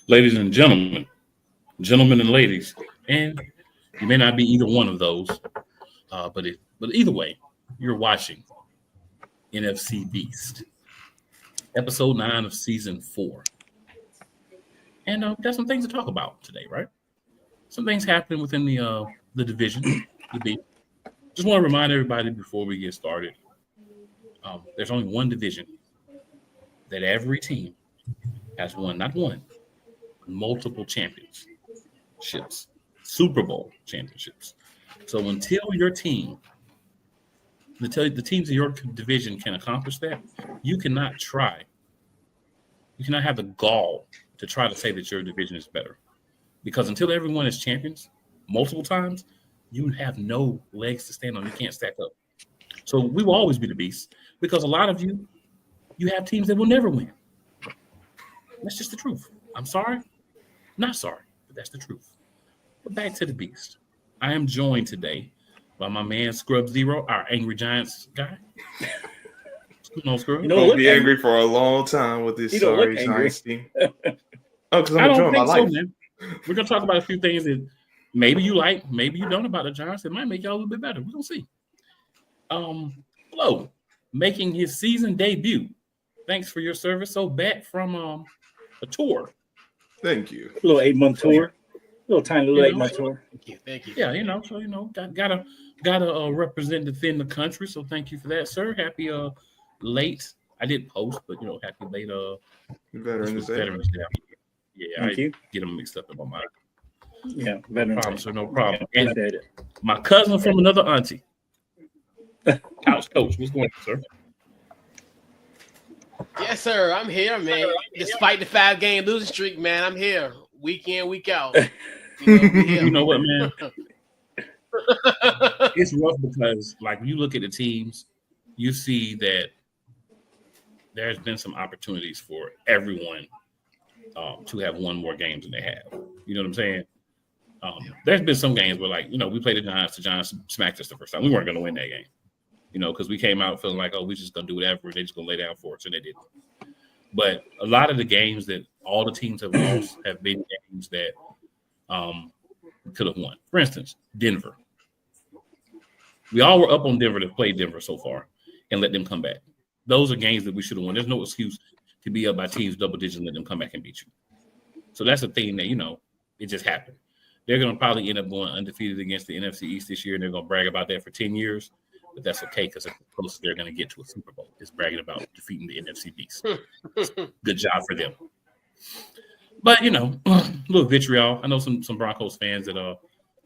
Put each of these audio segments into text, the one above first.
ladies and gentlemen and ladies, and you may not be either one of those, but either way, you're watching NFC Beast, episode 9 of season 4, and we got some things to talk about today, right? Some things happening within the division, the Beast. Just want to remind everybody before we get started, there's only one division that every team has won, not one, multiple championships, Super Bowl championships. So until the teams in your division can accomplish that, you cannot have the gall to try to say that your division is better. Because until everyone is champions multiple times, you have no legs to stand on. You can't stack up. So we will always be the beast because a lot of you have teams that will never win. That's just the truth. I'm sorry. Not sorry, but that's the truth. But back to the beast. I am joined today by my man Scrub Zero, our Angry Giants guy. What's going on, Scrub? You don't be angry for a long time with this sorry Giants team. Oh, because I'm enjoying my life. So, man. We're going to talk about a few things that maybe you like, maybe you don't about the Giants. It might make y'all a little bit better. We're going to see. Flo, making his season debut. Thanks for your service. So back from a tour. Thank you. A little 8-month tour. Little tiny little 8-month tour. Thank you. Yeah, gotta represent defend the country. So thank you for that, sir. Happy late. I did post, but happy late Veterans Day. Yeah, I get them mixed up in my mind. Yeah, Veterans Day. So no problem. And my cousin from another auntie. Couch coach, what's going on, sir? Yes, sir. I'm here, man. Despite the 5-game losing streak, man, I'm here. Week in, week out. You know what, man? It's rough because, like, when you look at the teams, you see that there's been some opportunities for everyone to have won more games than they have. You know what I'm saying? There's been some games where, like, we played the Giants. The Giants smacked us the first time. We weren't going to win that game. Because we came out feeling like, we're just going to do whatever. They're just going to lay down for us, and they didn't. But a lot of the games that all the teams have lost have been games that could have won. For instance, Denver. We all were up on Denver to play Denver so far and let them come back. Those are games that we should have won. There's no excuse to be up by teams double digits and let them come back and beat you. So that's a thing that, it just happened. They're going to probably end up going undefeated against the NFC East this year, and they're going to brag about that for 10 years. But that's okay because the closest they're going to get to a Super Bowl is bragging about defeating the NFC Beast. Good job for them. But, a little vitriol. I know some Broncos fans that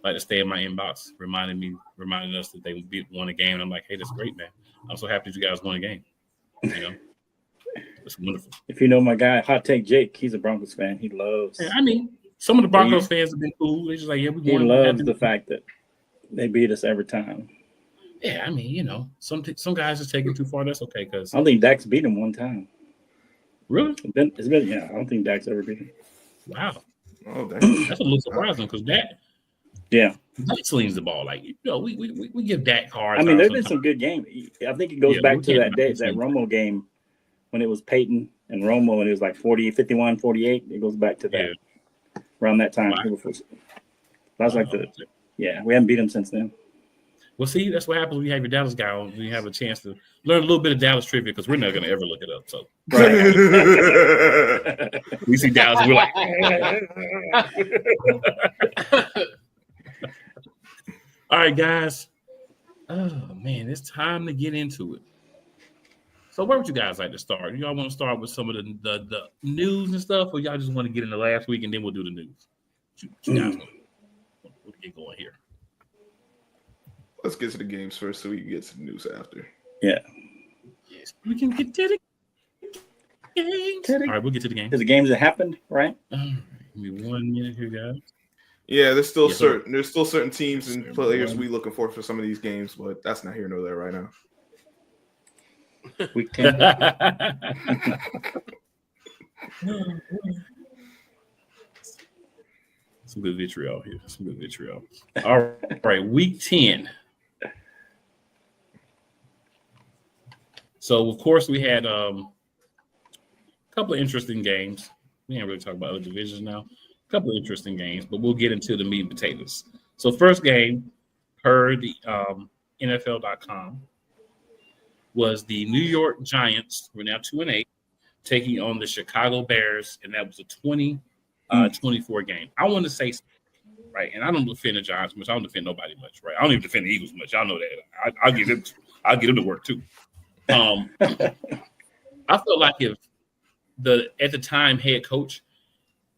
like to stay in my inbox reminding us that they won a game. And I'm like, hey, that's great, man. I'm so happy that you guys won a game. It's wonderful. If you know my guy, Hot Take Jake, he's a Broncos fan. He loves. Yeah, some of the Broncos fans have been cool. They're just like, yeah, we won. He loves the fact that they beat us every time. Yeah, some guys just take it too far. That's okay because I don't think Dak's beat him one time. Really? It's been yeah. I don't think Dak's ever beat him. Wow. Oh, dang. That's a little surprising because Dak slings the ball like we give Dak hard. There's been some good games. I think it goes back to that day, that Romo game when it was Peyton and Romo and it was like 40, 51, 48. It goes back to that around that time. Wow. That's like we haven't beat him since then. Well, see, that's what happens when you have your Dallas guy on. You have a chance to learn a little bit of Dallas trivia because we're not going to ever look it up. So we see Dallas, and we're like, all right, guys. Oh man, it's time to get into it. So, where would you guys like to start? Y'all want to start with some of the news and stuff, or y'all just want to get into last week and then we'll do the news? What you guys want to get going here? Let's get to the games first so we can get to the news after. Yeah. Yes, we can get to the games. All right, we'll get to the games. The games that happened, right? All right, give me 1 minute here, guys. Yeah, there's still certain teams and players we looking for some of these games, but that's not here nor there right now. Week 10. Some good vitriol here. All right, week 10. So, of course, we had a couple of interesting games. We ain't really talking about other divisions now. A couple of interesting games, but we'll get into the meat and potatoes. So first game, per the NFL.com, was the New York Giants. We're now 2-8, taking on the Chicago Bears, and that was a 20-24 game. I want to say, right, and I don't defend the Giants much. I don't defend nobody much, right? I don't even defend the Eagles much. Y'all know that. I'll get them to work too. I feel like if at the time head coach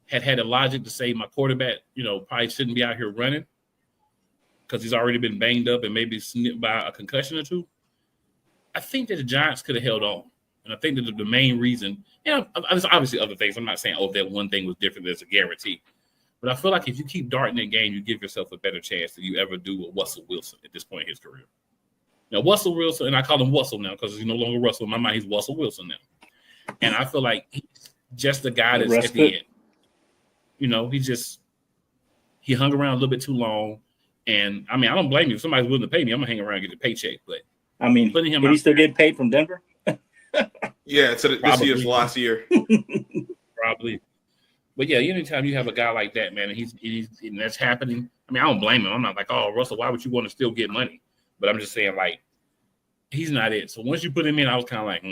had the logic to say my quarterback, probably shouldn't be out here running because he's already been banged up and maybe snipped by a concussion or two, I think that the Giants could have held on. And I think that the main reason, there's obviously other things. I'm not saying, that one thing was different. There's a guarantee. But I feel like if you keep darting that game, you give yourself a better chance than you ever do with Russell Wilson at this point in his career. Now, Russell Wilson, and I call him Russell now because he's no longer Russell. In my mind, he's Russell Wilson now. And I feel like he's just the guy that's at the end. He hung around a little bit too long. And, I don't blame you. If somebody's willing to pay me, I'm going to hang around and get a paycheck. But did he still get paid from Denver? Yeah, so this year's last year. Probably. But, yeah, anytime you have a guy like that, man, and that's happening, I don't blame him. I'm not like, oh, Russell, why would you want to still get money? But I'm just saying, like, he's not it. So once you put him in, I was kind of like,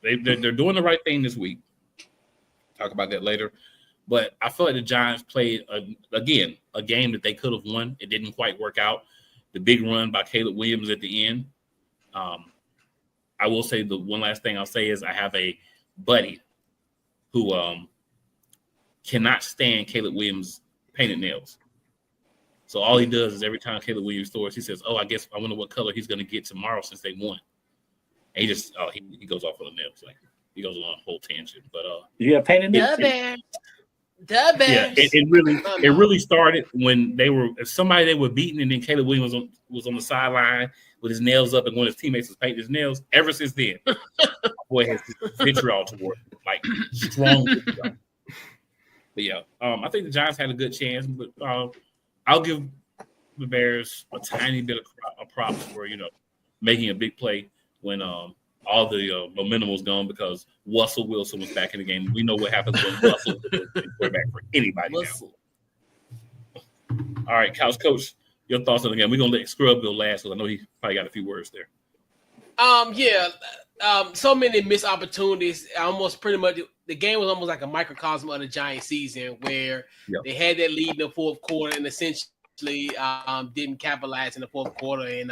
They're doing the right thing this week. Talk about that later. But I feel like the Giants played, a game that they could have won. It didn't quite work out. The big run by Caleb Williams at the end. I will say the one last thing I'll say is I have a buddy who cannot stand Caleb Williams' painted nails. So all he does is every time Caleb Williams scores, he says, I guess I wonder what color he's going to get tomorrow since they won. And he just he goes off on the nails. Like he goes on a whole tangent. But you have painted nails? The Bears. Yeah, it really started when they were beating, and then Caleb Williams was on the sideline with his nails up, and one of his teammates was painting his nails. Ever since then, boy has vitriol toward him, like strong vitriol. But yeah, I think the Giants had a good chance, but I'll give the Bears a tiny bit of props for making a big play when all the momentum was gone because Russell Wilson was back in the game. We know what happens when Russell is quarterback for anybody now. All right, Couch Coach, your thoughts on the game. We're going to let Scrub go last because I know he probably got a few words there. So many missed opportunities. Almost pretty much the game was almost like a microcosm of the Giants season where they had that lead in the fourth quarter and essentially didn't capitalize in the fourth quarter. And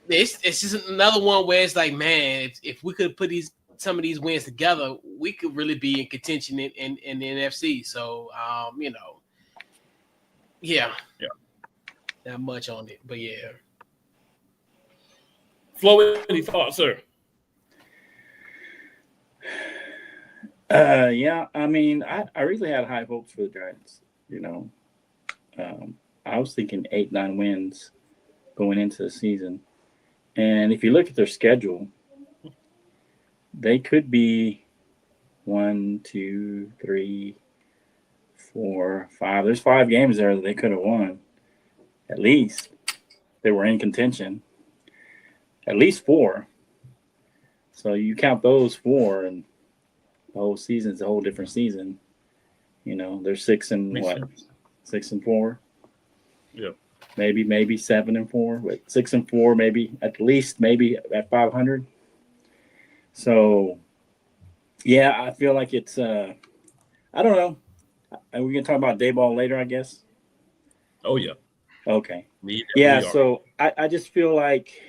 it's just another one where it's like, man, if we could put some of these wins together, we could really be in contention in the NFC. So, not much on it, but yeah. Flo, any thoughts, sir? I really had high hopes for the Giants. I was thinking 8-9 wins going into the season. And if you look at their schedule, they could be 1, 2, 3, 4, 5. There's 5 games there that they could have won. At least they were in contention. At least 4. So you count those 4, and the whole season's a whole different season. They're 6 and 6 and 4. Yeah. Maybe 7 and 4, but 6 and 4, maybe at least at 500. So, yeah, I feel like it's I don't know. Are we gonna talk about Daboll later? I guess. Oh yeah. Okay. Yeah. So I just feel like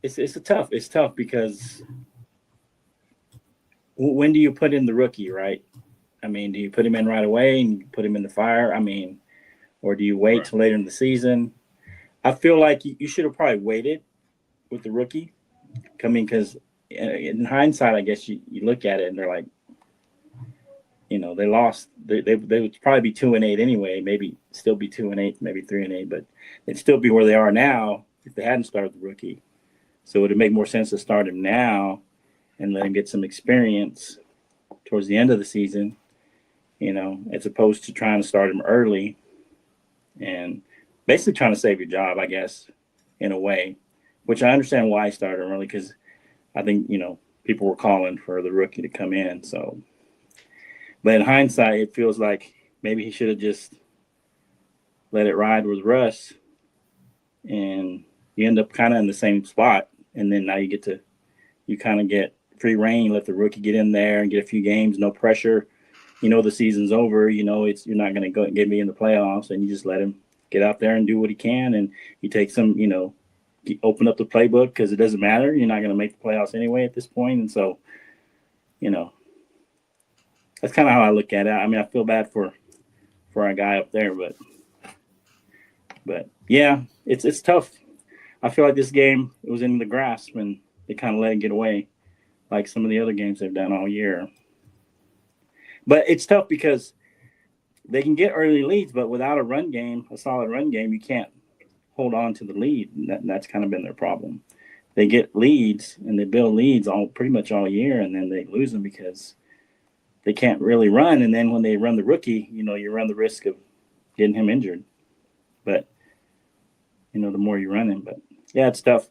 it's tough because when do you put in the rookie, right? Do you put him in right away and you put him in the fire? Or do you wait till later in the season? I feel like you should have probably waited with the rookie. Because in hindsight, I guess you look at it and they're like, they lost. They would probably be 2-8 anyway. Maybe still be 2-8, maybe 3-8, but they'd still be where they are now if they hadn't started the rookie. So would it make more sense to start him now and let him get some experience towards the end of the season? As opposed to trying to start him early and basically trying to save your job, I guess, in a way, which I understand why he started him early because I think, people were calling for the rookie to come in. So, but in hindsight, it feels like maybe he should have just let it ride with Russ, and you end up kind of in the same spot. And then now you kind of get free reign, let the rookie get in there and get a few games, no pressure. The season's over. You're not going to go and get me in the playoffs, and you just let him get out there and do what he can. And you take some, open up the playbook because it doesn't matter. You're not going to make the playoffs anyway at this point. And so, that's kind of how I look at it. I mean, I feel bad for our guy up there, but yeah, it's tough. I feel like this game, it was in the grasp and they kind of let it get away like some of the other games they've done all year. But it's tough because they can get early leads, but without a solid run game, you can't hold on to the lead. That's kind of been their problem. They get leads and they build leads pretty much all year, and then they lose them because they can't really run. And then when they run the rookie, you run the risk of getting him injured. But, the more you run him. But, yeah, it's tough.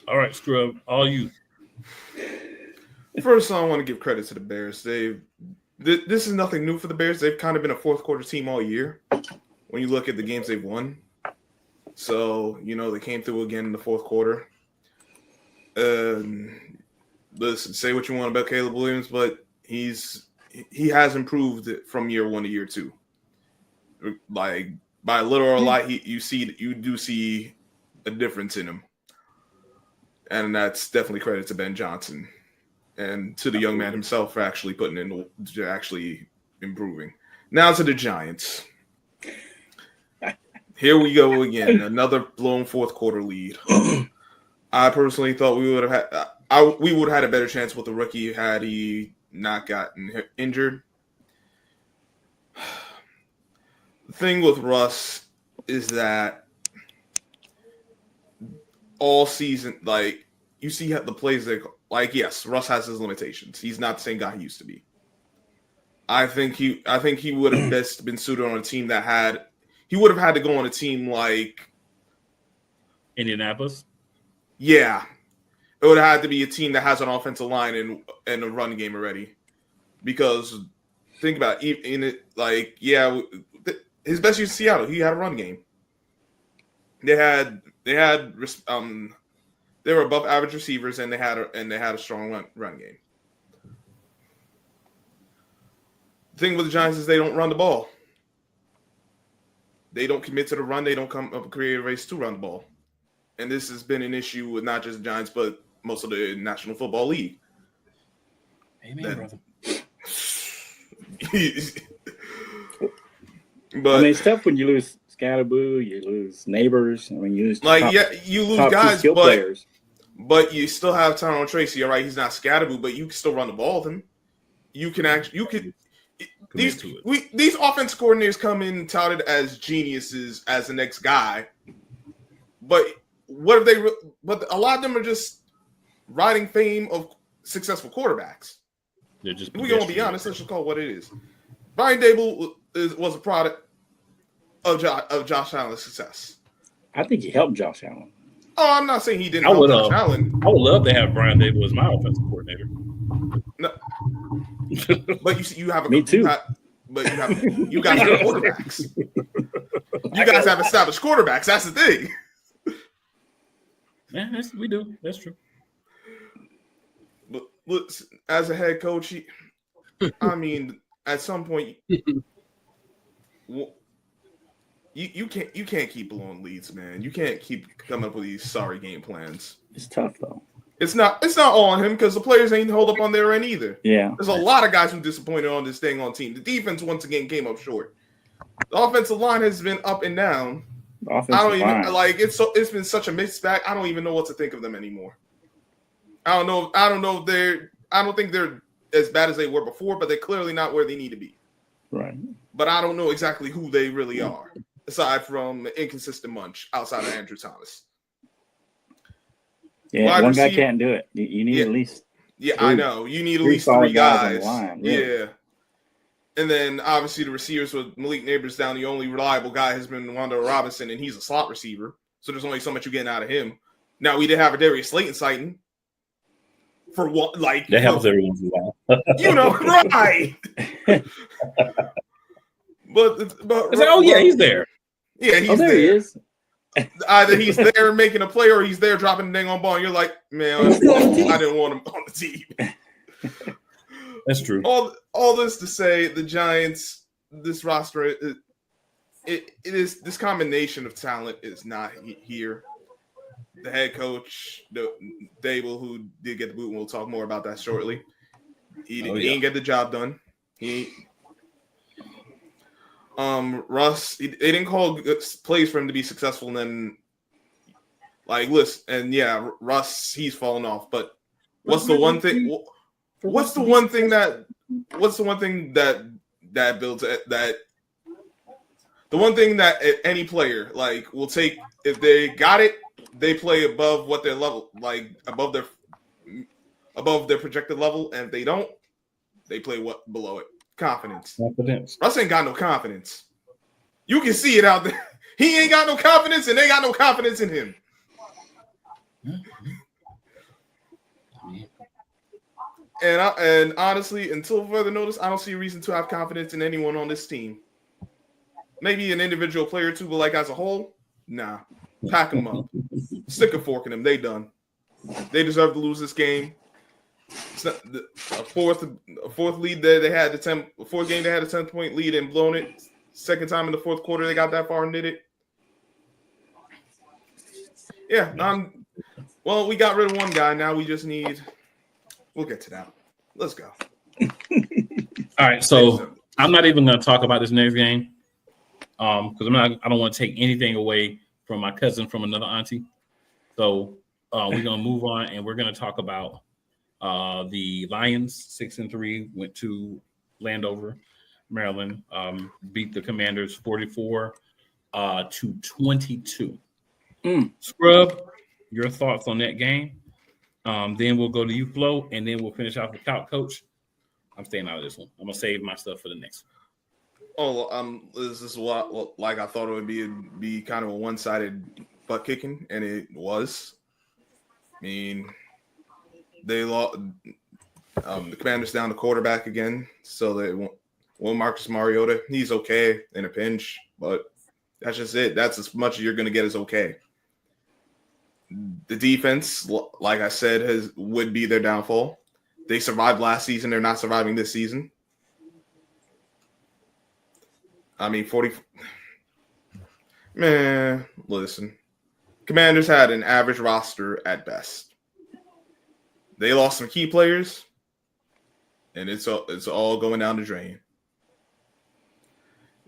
All right, Scrub, all you. First, I want to give credit to the Bears. This is nothing new for the Bears. They've kind of been a fourth quarter team all year when you look at the games they've won. So, they came through again in the fourth quarter. Listen, say what you want about Caleb Williams, but he has improved from year one to year two. Like, by little or a lot, you do see a difference in him. And that's definitely credit to Ben Johnson and to the young man himself for actually actually improving. Now to the Giants. Here we go again. Another blown fourth quarter lead. I personally thought we would have had a better chance with the rookie had he not gotten injured. The thing with Russ is that all season, like, you see the plays that, like, yes, Russ has his limitations. He's not the same guy he used to be. I think he would have best been suited on a team he would have had to go on a team like Indianapolis. Yeah, it would have had to be a team that has an offensive line and a run game already. Because think about it, his best year in Seattle, he had a run game. They were above average receivers, and they had a strong run game. The thing with the Giants is they don't run the ball. They don't commit to the run. They don't come up and create a race to run the ball. And this has been an issue with not just the Giants, but most of the National Football League. Amen, brother. But it's tough when you lose Scatterboo, you lose Neighbors. you lose you lose guys, players. But you still have Tyrone Tracy. All right, he's not Scatterboo, but you can still run the ball with him. These offense coordinators come in touted as geniuses as the next guy, but what if they? But a lot of them are just riding fame of successful quarterbacks. They're just. We're gonna be honest. Let's just call it what it is. Brian Daboll was a product of Josh Allen's success. I think he helped Josh Allen. Oh, I'm not saying he didn't help Josh Allen. I would love to have Brian Daboll as my offensive coordinator. No. But you have a Me too. you guys have quarterbacks. You guys have established quarterbacks. That's the thing. Yeah, we do. That's true. But look, as a head coach, I mean, at some point, you can't keep blowing leads, man. You can't keep coming up with these sorry game plans. It's tough though. It's not all on him because the players ain't hold up on their end either. Yeah. There's a lot of guys who disappointed on this thing on team. The defense once again came up short. The offensive line has been up and down. I don't even like it's been such a mixed bag. I don't even know what to think of them anymore. I don't know if I don't think they're as bad as they were before, but they're clearly not where they need to be. Right. But I don't know exactly who they really are, aside from the inconsistent munch outside of Andrew Thomas. Yeah, one guy can't do it. You need at least three, I know. You need at least three guys. On the line, really. Yeah. And then obviously the receivers with Malik Neighbors down, the only reliable guy has been Wanda Robinson, and he's a slot receiver. so there's only so much you're getting out of him. Now we did have a Darius Slayton sighting for what, like that helps every once in a while. Right? but It's like, oh yeah, he's there. Yeah, he's there. He is. Either he's there making a play or he's there dropping the dang on ball. And you're like, man, I didn't want him on the team. That's true. All this to say, the Giants, this roster, it is this combination of talent is not here. The head coach, Daboll, who did get the boot, and we'll talk more about that shortly. He didn't get the job done. Russ, they didn't call plays for him to be successful, and then listen, and yeah, Russ, he's fallen off. But what's the one thing? What's the one thing that builds that? The one thing that any player will take if they got it, they play above what their level, above their projected level, and if they don't, they play below it. Confidence. Russ ain't got no confidence. You can see it out there. He ain't got no confidence, and they got no confidence in him. And honestly, until further notice, I don't see a reason to have confidence in anyone on this team. Maybe an individual player or two, but as a whole, nah. Pack them up. Stick a fork in them. They done. They deserve to lose this game. It's not a fourth lead that they had a fourth game they had a 10-point lead and blown it. Second time in the fourth quarter they got that far and did it. Yeah, well, we got rid of one guy. Now we just need. We'll get to that. Let's go. All right, so I'm not even going to talk about this next game because I don't want to take anything away from my cousin from another auntie. So we're going to move on and we're going to talk about the Lions 6-3 went to Landover, Maryland, beat the Commanders 44-22. Scrub, your thoughts on that game? Then we'll go to you, Flo, and then we'll finish off with Couch Coach. I'm staying out of this one. I'm gonna save my stuff for the next one. This is what I thought it would be kind of a one-sided butt kicking, and it was. I mean, they lost. The Commanders down the quarterback again, so they won't. Well, Marcus Mariota, he's okay in a pinch, but that's just it. That's as much as you're going to get as okay. The defense, like I said, would be their downfall. They survived last season. They're not surviving this season. I mean, 40. Man, listen. Commanders had an average roster at best. They lost some key players, and it's all going down the drain.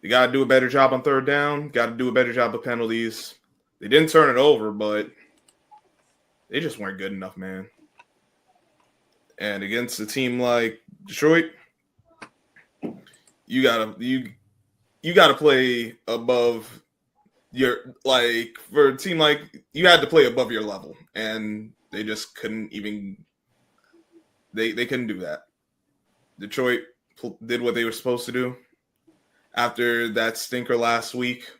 You got to do a better job on third down. Got to do a better job of penalties. They didn't turn it over, but they just weren't good enough, man. And against a team like Detroit, you gotta play above your for a team you had to play above your level, and they just couldn't even. They couldn't do that. Detroit did what they were supposed to do. After that stinker last week,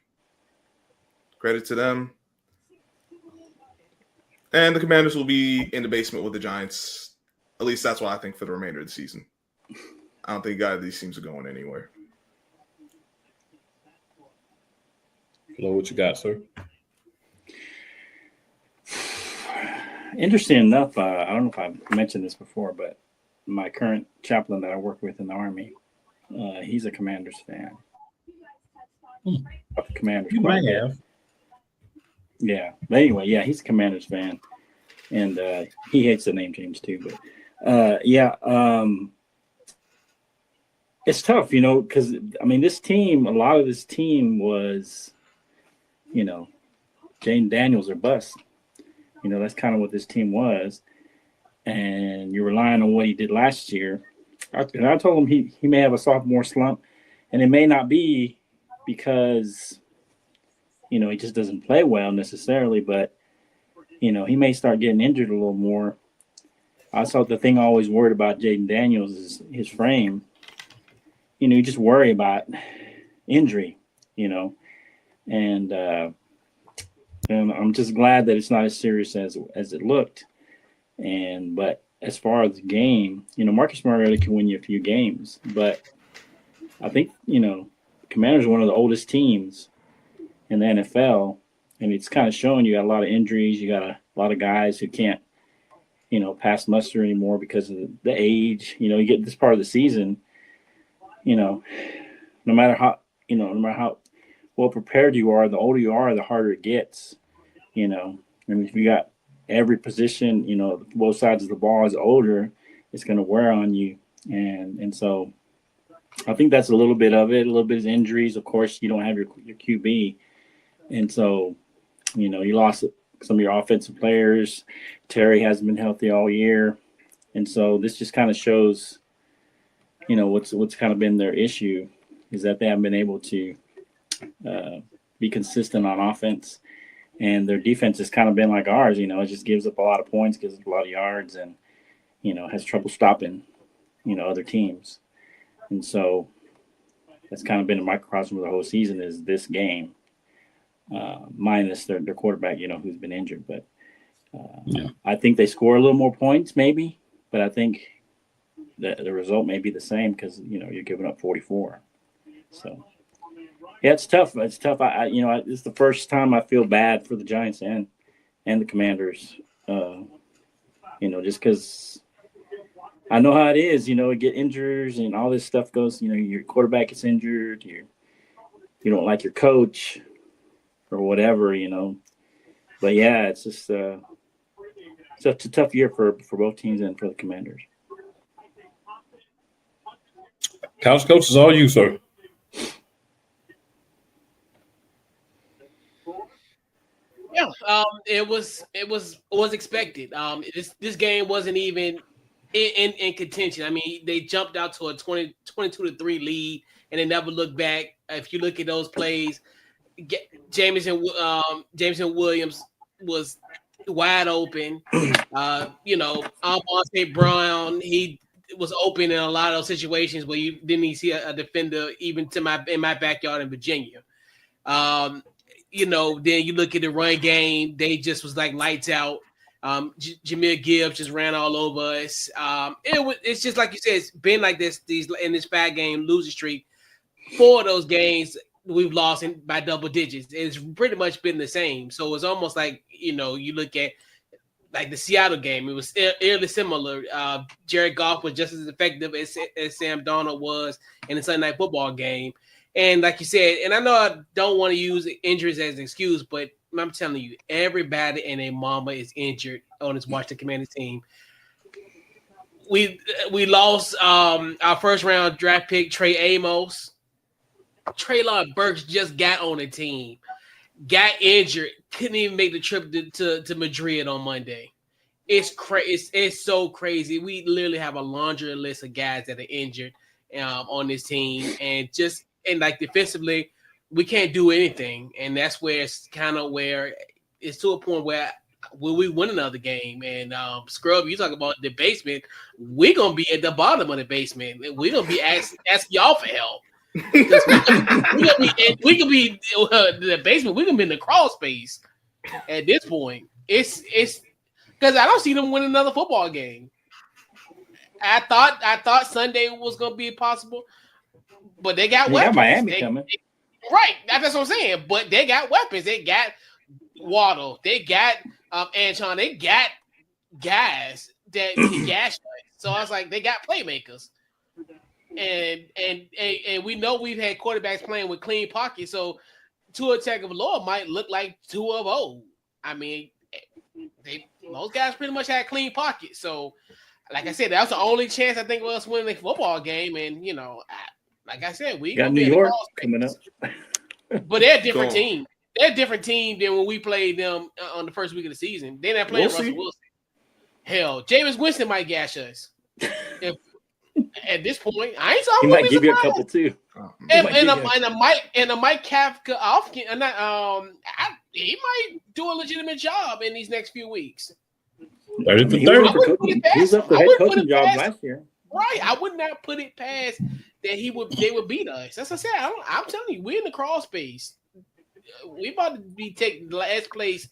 credit to them. And the Commanders will be in the basement with the Giants. At least that's what I think for the remainder of the season. I don't think either of these teams are going anywhere. Hello, what you got, sir? Interesting enough, I don't know if I've mentioned this before, but my current chaplain that I work with in the Army, he's a Commanders fan. Commanders. You might have. Yeah. But anyway, yeah, he's a Commanders fan. And he hates the name change too. But it's tough, because, this team, a lot of this team was, Jane Daniels or bust. That's kind of what this team was. And you're relying on what he did last year. And I told him he may have a sophomore slump, and it may not be because, he just doesn't play well necessarily, but, he may start getting injured a little more. I saw the thing I always worried about Jaden Daniels is his frame. You just worry about injury, and And I'm just glad that it's not as serious as it looked. But as far as the game, Marcus Mariota can win you a few games, but I think Commanders are one of the oldest teams in the NFL, and it's kind of showing you got a lot of injuries. You got a lot of guys who can't pass muster anymore because of the age. You get this part of the season, no matter how well prepared you are, the older you are, the harder it gets. If you got every position, both sides of the ball is older, it's going to wear on you. And so I think that's a little bit of it. A little bit of injuries. Of course, you don't have your QB. And so, you lost some of your offensive players. Terry hasn't been healthy all year. And so this just kind of shows, what's kind of been their issue is that they haven't been able to be consistent on offense. And their defense has kind of been like ours, it just gives up a lot of points, gives up a lot of yards, and, has trouble stopping, other teams. And so that's kind of been a microcosm of the whole season is this game, minus their quarterback, who's been injured. But I think they score a little more points maybe, but I think the result may be the same because, you're giving up 44. So. Yeah, it's tough. It's tough. It's the first time I feel bad for the Giants and the Commanders. Just because I know how it is. You get injuries and all this stuff goes. Your quarterback is injured. You don't like your coach or whatever. But yeah, it's just it's a tough year for both teams and for the Commanders. Couch coach is all you, sir. Yeah, it was expected. This game wasn't even in contention. I mean, they jumped out to a 22-3 lead, and they never looked back. If you look at those plays, Jameson Williams was wide open. Monte Brown, he was open in a lot of those situations where you didn't even see a defender even in my backyard in Virginia. Then you look at the run game, they just was like lights out. Jahmyr Gibbs just ran all over us. It's just like you said, it's been like this in this 5-game losing streak. 4 of those games we've lost by double digits. It's pretty much been the same. So it's almost like, you look at like the Seattle game, it was eerily similar. Jared Goff was just as effective as Sam Darnold was in the Sunday Night Football game. And like you said, and I know I don't want to use injuries as an excuse, but I'm telling you, everybody and their mama is injured on this Washington Commanders team. We lost our first round draft pick, Trey Amos. Treylon Burks just got on the team, got injured, couldn't even make the trip to Madrid on Monday. It's crazy. It's so crazy. We literally have a laundry list of guys that are injured on this team, and like defensively, we can't do anything. And that's where it's kind of where it's to a point where will we win another game? And Scrub, you talk about the basement. We're going to be at the bottom of the basement. We're going to be asking y'all for help. We can be the basement. We can be in the crawl space at this point. It's because I don't see them win another football game. I thought Sunday was going to be possible. But they got weapons. Got Miami coming. Right. That's what I'm saying. But they got weapons. They got Waddle. They got Antoine. They got guys that can gash us. So I was like, they got playmakers. And we know we've had quarterbacks playing with clean pockets. So Tua Tagovailoa might look like Tua of old. I mean, those guys pretty much had clean pockets. So, like I said, that was the only chance I think of us winning a football game. And, like I said, we got New York coming up. But they're a different team. They're a different team than when we played them on the first week of the season. They're not playing Russell Wilson. Hell, Jameis Winston might gash us. At this point, I ain't talking. He might give you a couple too. And a Mike Kafka, he might do a legitimate job in these next few weeks. 30 for 30. He was up for head coaching job last year. Right, I would not put it past that they would beat us. As I said, I'm telling you, we're in the crawl space. to be taking the last place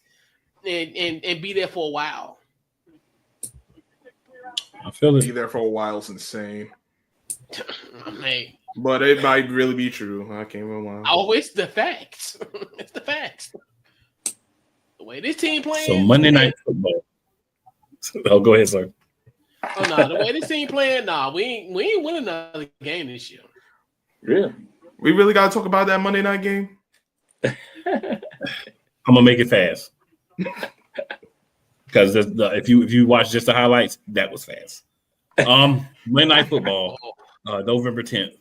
and be there for a while. I feel Be it. there for a while is insane. Hey, But it might really be true. I can't even lie. oh, it's the facts. It's the facts. The way this team playing. So Monday Night Football. Oh, go ahead, sir. Oh no, the way this team playing, we ain't winning another game this year. Really? We really got to talk about that Monday night game? I'm gonna make it fast because if you watch just the highlights, that was fast. Monday Night Football, November 10th.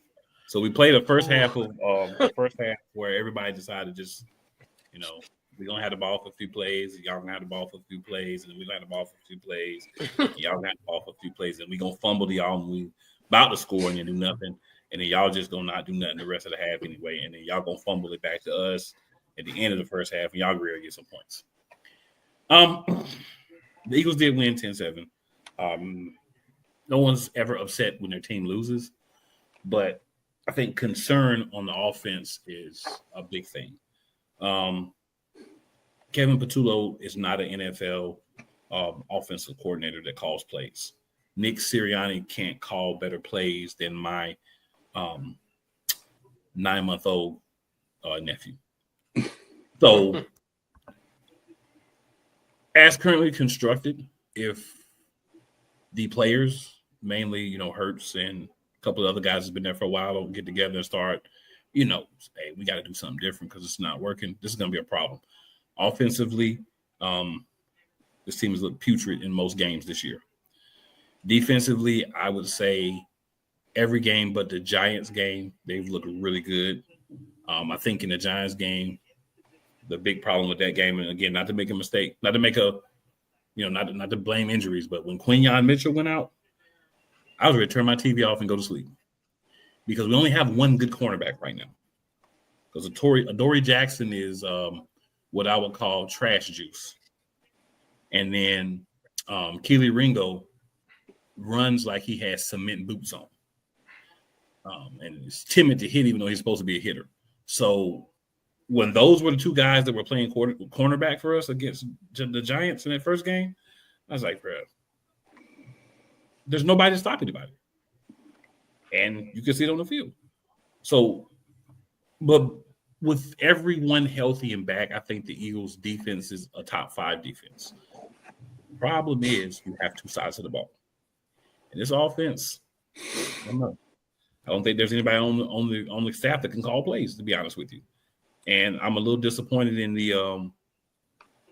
So we played the first half where everybody decided just, we're gonna have the ball for a few plays, y'all gonna have the ball for a few plays, and then we gonna have the ball for a few plays, y'all gonna have the ball for a few plays, and we gonna fumble to y'all and we about to score and then do nothing, and then y'all just gonna not do nothing the rest of the half anyway, and then y'all gonna fumble it back to us at the end of the first half, and y'all gonna get some points. The Eagles did win 10-7. No one's ever upset when their team loses, but I think concern on the offense is a big thing. Kevin Patullo is not an NFL offensive coordinator that calls plays. Nick Sirianni can't call better plays than my 9-month-old nephew. So, as currently constructed, if the players, mainly, Hurts and a couple of other guys who've been there for a while, don't get together and start, hey, we got to do something different because it's not working, this is going to be a problem. Offensively, this team has looked putrid in most games this year. Defensively, I would say every game but the Giants game, they've looked really good. I think in the Giants game, the big problem with that game, and again, not to make a mistake, not to make a, not to blame injuries, but when Quinyon Mitchell went out, I was ready to turn my TV off and go to sleep because we only have one good cornerback right now. Because Adoree Jackson is what I would call trash juice. And then Keely Ringo runs like he has cement boots on. And is timid to hit even though he's supposed to be a hitter. So when those were the two guys that were playing cornerback for us against the Giants in that first game, I was like, bro, there's nobody to stop anybody. And you can see it on the field. So, but with everyone healthy and back, I think the Eagles' defense is a top 5 defense. Problem is you have two sides of the ball. And this offense, I don't think there's anybody on the staff that can call plays, to be honest with you. And I'm a little disappointed in the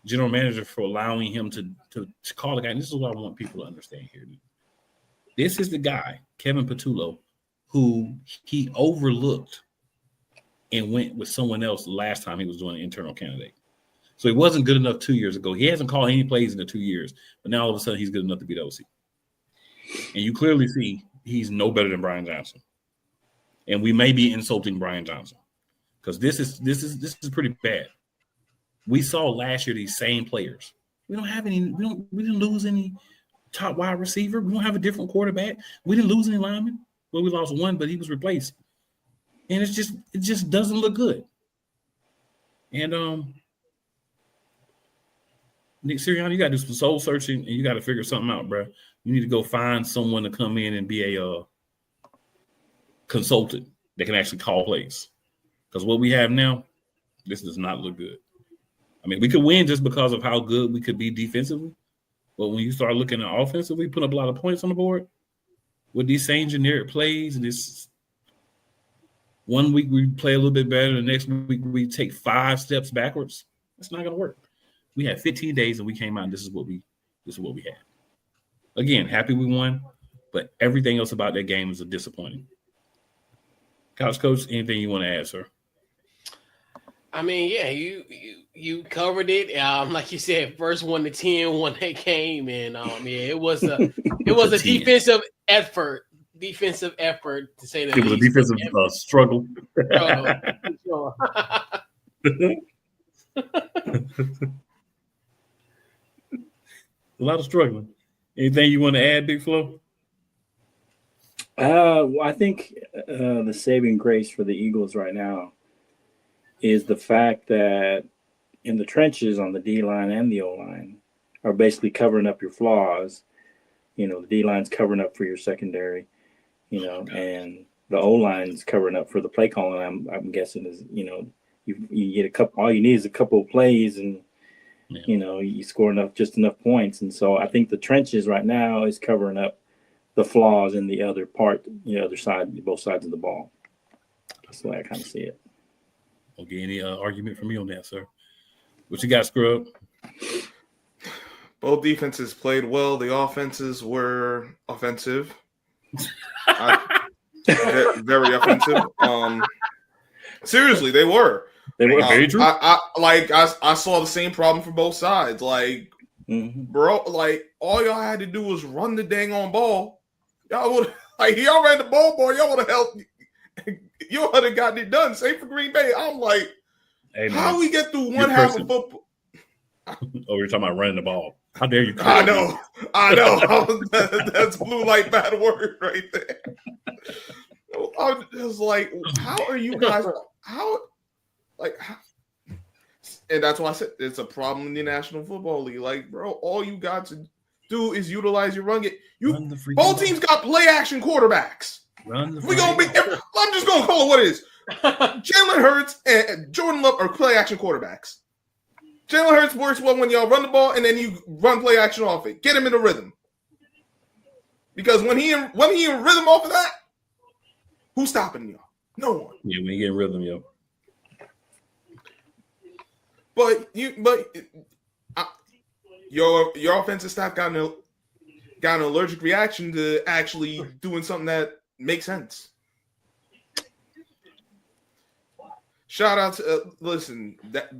general manager for allowing him to call the guy. And this is what I want people to understand here. This is the guy, Kevin Patullo, who he overlooked and went with someone else last time he was doing an internal candidate. So he wasn't good enough 2 years ago. He hasn't called any plays in the 2 years, but now all of a sudden he's good enough to be the OC. And you clearly see he's no better than Brian Johnson. And we may be insulting Brian Johnson because this is pretty bad. We saw last year these same players. We didn't lose any top wide receiver. We don't have a different quarterback. We didn't lose any linemen. Well, we lost one, but he was replaced. And it just doesn't look good. And Nick Sirianni, you got to do some soul searching and you got to figure something out, bro. You need to go find someone to come in and be a consultant that can actually call plays. Because what we have now, this does not look good. I mean, we could win just because of how good we could be defensively. But when you start looking at offensively, putting up a lot of points on the board with these same generic plays, and this 1 week we play a little bit better, the next week we take 5 steps backwards. It's not going to work. We had 15 days and we came out and this is what we had. Again, happy we won, but everything else about that game is disappointing. Couch Coach, anything you want to add, sir? I mean, yeah, you covered it. Like you said, first 1-10 won that game, and it was a defensive effort. Defensive effort, to say that. It was a defensive struggle. Sure. A lot of struggling. Anything you want to add, Big Flo? Well, I think the saving grace for the Eagles right now is the fact that in the trenches on the D line and the O line are basically covering up your flaws. You know, the D line's covering up for your secondary, you know, and the O line's covering up for the play calling. I'm guessing is, you know, you get a couple, all you need is a couple of plays and, you know, you score just enough points. And so I think the trenches right now is covering up the flaws in the other part, the other side, both sides of the ball. That's the way I kind of see it. Okay, any argument from me on that, sir? What you got, Scrub? Both defenses played well. The offenses were offensive. Very offensive. Seriously, they were. They were very true. I saw the same problem for both sides. Like, bro, like all y'all had to do was run the dang on ball. Y'all would y'all ran the ball, boy. Y'all would have helped. You would have gotten it done. Same for Green Bay. I'm like, hey, how we get through one half of football? Oh, you're talking about running the ball. How dare you? I know. That's blue light bad word right there. I was like, how are you guys? And that's why I said it's a problem in the National Football League. Like, bro, all you got to do is utilize your run. Both teams got play action quarterbacks. I'm just gonna call it what it is. Jalen Hurts and Jordan Love are play action quarterbacks. Jalen Hurts works well when y'all run the ball and then you run play action off it. Get him in the rhythm. Because when he in rhythm off of that, who's stopping y'all? No one. Yeah, when you get in rhythm, yo. But your offensive staff got an allergic reaction to actually doing something that makes sense. Shout out to listen that.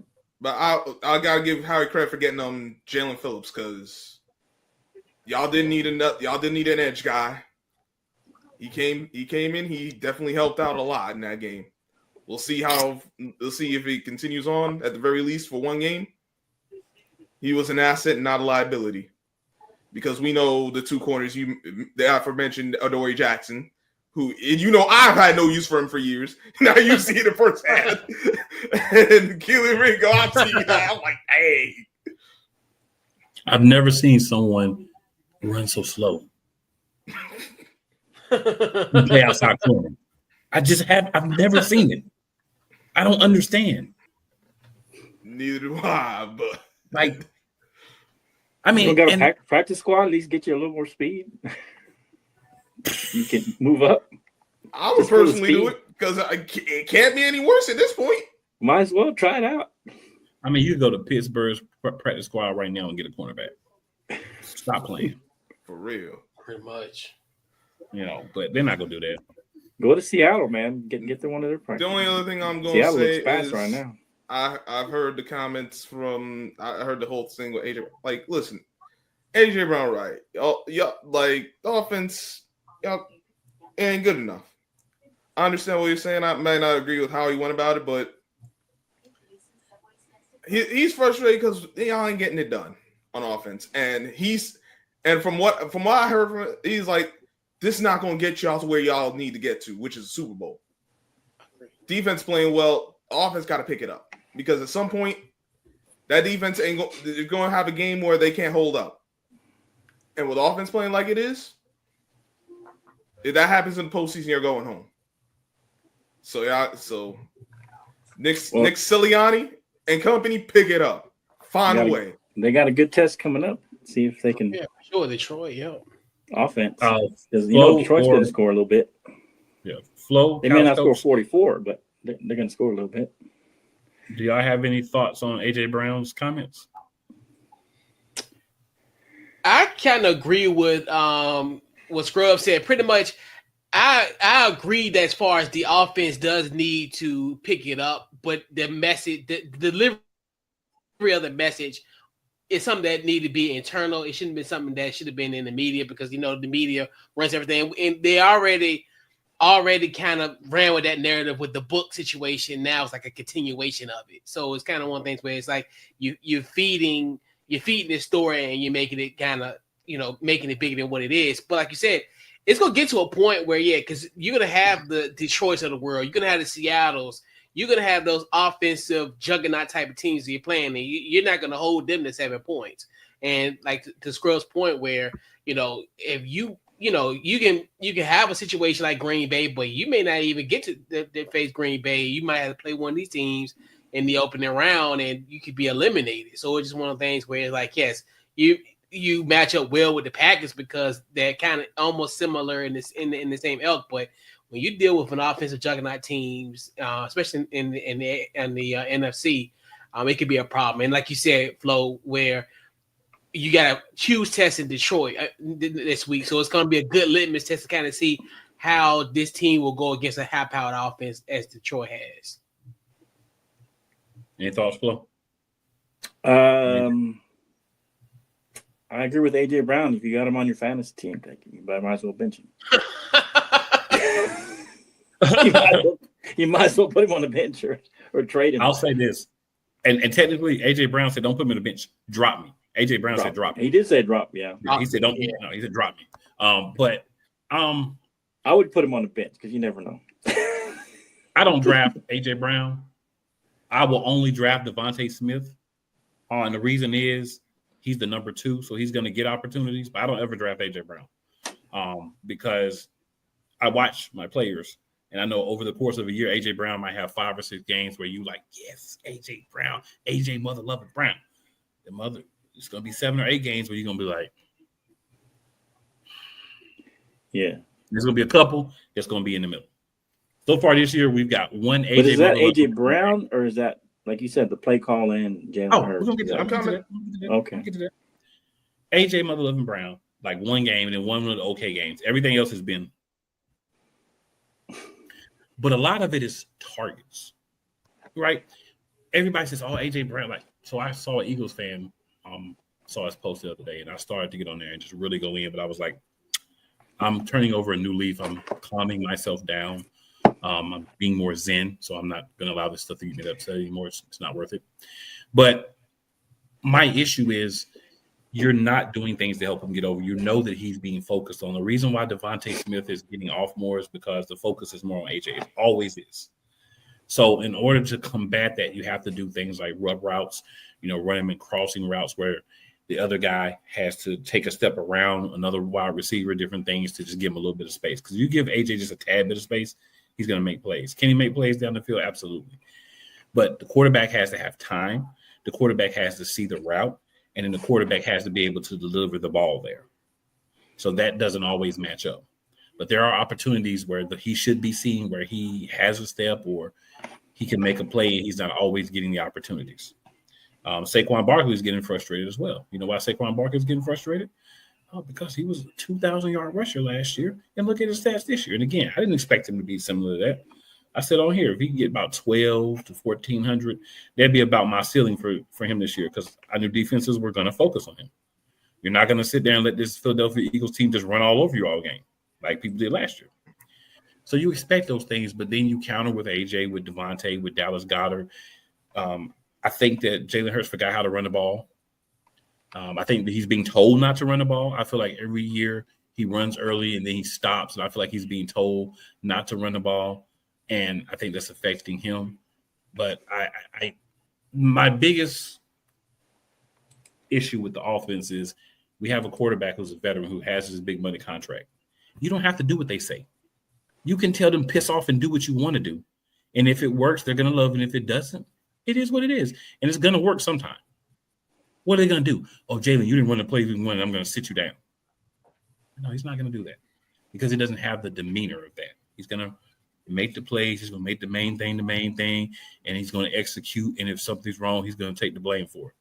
But I gotta give Harry credit for getting Jalen Phillips because y'all didn't need an edge guy. He came in. He definitely helped out a lot in that game. We'll see if he continues on at the very least for one game. He was an asset, and not a liability, because we know the two corners. The aforementioned Adoree Jackson, who I've had no use for him for years. Now you see it firsthand. And Keely Ringo, I'm seeing that. I'm like, hey. I've never seen someone run so slow. Play outside corner. I've never seen it. I don't understand. Neither do I, but I mean, you got a practice squad, at least get you a little more speed. You can move up. I would personally do it because it can't be any worse at this point. Might as well try it out. I mean, you could go to Pittsburgh's practice squad right now and get a cornerback. Stop playing. For real. Pretty much. But they're not going to do that. Go to Seattle, man. Get to one of their practice. The only other thing I'm going to say is right now. I've heard the comments I heard the whole thing with AJ. Like, listen, AJ Brown, right? Y'all, like, the offense, y'all ain't good enough. I understand what you're saying. I may not agree with how he went about it, but he's frustrated because y'all ain't getting it done on offense. And from what I heard from him, he's like, this is not going to get y'all to where y'all need to get to, which is the Super Bowl. Defense playing well, offense got to pick it up because at some point that defense they're going to have a game where they can't hold up. And with offense playing like it is, if that happens in the postseason, you're going home. So Nick Sirianni and company pick it up. Find a way. They got a good test coming up. See if they can. Yeah, sure. Detroit, yeah. Offense. Because Detroit's going to score a little bit. Yeah, Flo. They may not score 44, but they're going to score a little bit. Do y'all have any thoughts on AJ Brown's comments? I kind of agree with what Scrub said. Pretty much, I agree that as far as the offense does need to pick it up, but the message, the delivery of the message is something that needed to be internal. It shouldn't be something that should have been in the media because, the media runs everything. And they already kind of ran with that narrative with the book situation. Now it's like a continuation of it. So it's kind of one of the things where it's like you're feeding this story and you're making it kind of, making it bigger than what it is. But like you said, it's going to get to a point where, because you're going to have the Detroits of the world. You're going to have the Seattles. you're gonna have those offensive juggernaut type of teams that you're playing, and you're not gonna hold them to 7 points. And like to Scrub's point, where if you can have a situation like Green Bay, but you may not even get to face Green Bay. You might have to play one of these teams in the opening round, and you could be eliminated. So it's just one of the things where it's like, yes, you match up well with the Packers because they're kind of almost similar in the same ilk, but when you deal with an offensive juggernaut teams, especially in the NFC, it could be a problem. And like you said, Flo, where you got a huge test in Detroit this week, so it's going to be a good litmus test to kind of see how this team will go against a high-powered offense as Detroit has. Any thoughts, Flo? I agree with AJ Brown. If you got him on your fantasy team, you might as well bench him. you might as well put him on the bench or trade him. I'll say this, and technically, AJ Brown said, "Don't put him on the bench. Drop me." AJ Brown said, "Drop me." He did say drop. Yeah, he said, "Don't." Yeah. No, he said, "Drop me." But I would put him on the bench because you never know. I don't draft AJ Brown. I will only draft Devontae Smith, and the reason is he's the number 2, so he's going to get opportunities. But I don't ever draft AJ Brown because I watch my players, and I know over the course of a year, AJ Brown might have 5 or 6 games where you like, yes, AJ Brown, AJ mother loving Brown. The mother, it's going to be 7 or 8 games where you're going to be like, yeah. There's going to be a couple that's going to be in the middle. So far this year, we've got one AJ. But is that AJ Brown or is that, like you said, the play call in Jalen Hurts? We're going to get to that. Okay. Get to that. AJ mother loving Brown, like one game and then one of the okay games. Everything else has been. But a lot of it is targets, right? Everybody says, "Oh, AJ Brown." Like, so I saw an Eagles fan saw his post the other day, and I started to get on there and just really go in. But I was like, I'm turning over a new leaf. I'm calming myself down. I'm being more zen, so I'm not going to allow this stuff to get me upset anymore. It's not worth it. But my issue is you're not doing things to help him get over. You know that he's being focused on. The reason why Devontae Smith is getting off more is because the focus is more on AJ. It always is. So in order to combat that, you have to do things like rub routes, run him in crossing routes where the other guy has to take a step around another wide receiver, different things to just give him a little bit of space. Because you give AJ just a tad bit of space, he's going to make plays. Can he make plays down the field? Absolutely. But the quarterback has to have time. The quarterback has to see the route. And then the quarterback has to be able to deliver the ball there. So that doesn't always match up. But there are opportunities where he should be seen, where he has a step or he can make a play, and he's not always getting the opportunities. Saquon Barkley is getting frustrated as well. You know why Saquon Barkley is getting frustrated? Because he was a 2,000-yard rusher last year. And look at his stats this year. And again, I didn't expect him to be similar to that. I said on here, if he can get about 12 to 1,400, that'd be about my ceiling for him this year because I knew defenses were going to focus on him. You're not going to sit there and let this Philadelphia Eagles team just run all over you all game like people did last year. So you expect those things, but then you counter with AJ, with Devontae, with Dallas Goedert. I think that Jalen Hurts forgot how to run the ball. I think that he's being told not to run the ball. I feel like every year he runs early and then he stops, and I feel like he's being told not to run the ball. And I think that's affecting him. But my biggest issue with the offense is we have a quarterback who's a veteran who has his big money contract. You don't have to do what they say. You can tell them piss off and do what you want to do. And if it works, they're going to love it. And if it doesn't, it is what it is. And it's going to work sometime. What are they going to do? Oh, Jalen, you didn't run the play we wanted. I'm going to sit you down. No, he's not going to do that because he doesn't have the demeanor of that. He's going to make the plays. He's going to make the main thing, and he's going to execute. And if something's wrong, he's going to take the blame for it.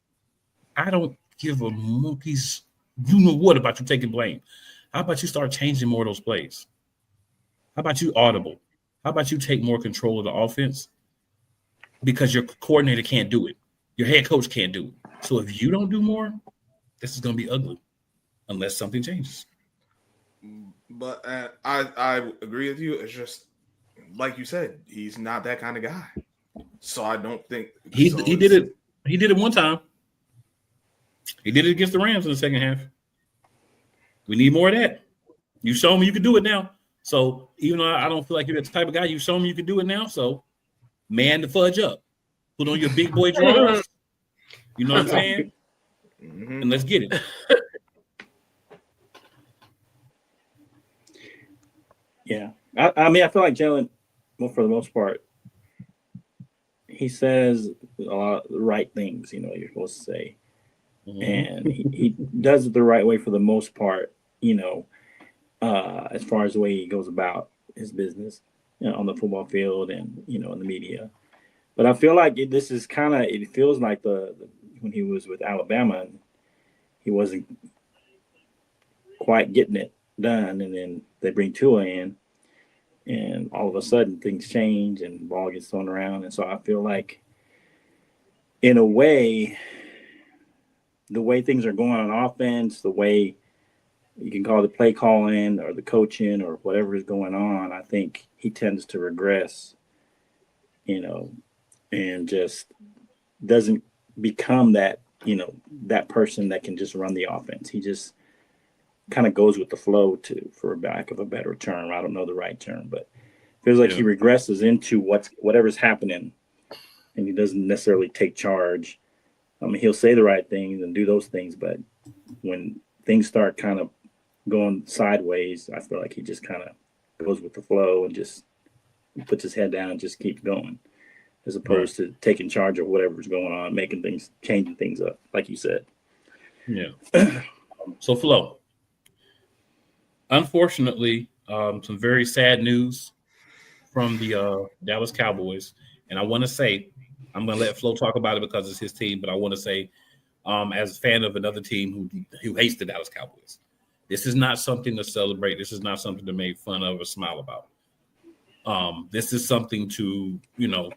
I don't give a monkey's you know what about you taking blame. How about you start changing more of those plays? How about you audible? How about you take more control of the offense? Because your coordinator can't do it. Your head coach can't do it. So if you don't do more, this is going to be ugly unless something changes. But I agree with you. It's just like you said, he's not that kind of guy. So I don't think he did it. He did it one time. He did it against the Rams in the second half. We need more of that. You show me you can do it now. So even though I don't feel like you're the type of guy, you show me you can do it now. So man the fudge up. Put on your big boy drawers. You know what I'm saying? Mm-hmm. And let's get it. Yeah. I mean, I feel like Jalen, well, for the most part, he says a lot of the right things, you know, you're supposed to say. Mhm. And he does it the right way for the most part, you know, as far as the way he goes about his business, you know, on the football field and, you know, in the media. But I feel like this is kind of, it feels like when he was with Alabama, and he wasn't quite getting it done. And then they bring Tua in, and all of a sudden things change and the ball gets thrown around. And so I feel like, in a way, the way things are going on offense, the way you can call the play calling or the coaching or whatever is going on, I think he tends to regress, you know, and just doesn't become that, you know, that person that can just run the offense. He just kind of goes with the flow, for lack of a better term. I don't know the right term, but feels like he regresses into whatever's happening, and he doesn't necessarily take charge. I mean, he'll say the right things and do those things, but when things start kind of going sideways, I feel like he just kind of goes with the flow and just puts his head down and just keeps going, as opposed to taking charge of whatever's going on, changing things up, like you said. Yeah. So, Flo, unfortunately, some very sad news from the Dallas Cowboys. And I want to say, I'm going to let Flo talk about it because it's his team, but I want to say, as a fan of another team who hates the Dallas Cowboys, this is not something to celebrate. This is not something to make fun of or smile about. This is something to, you know,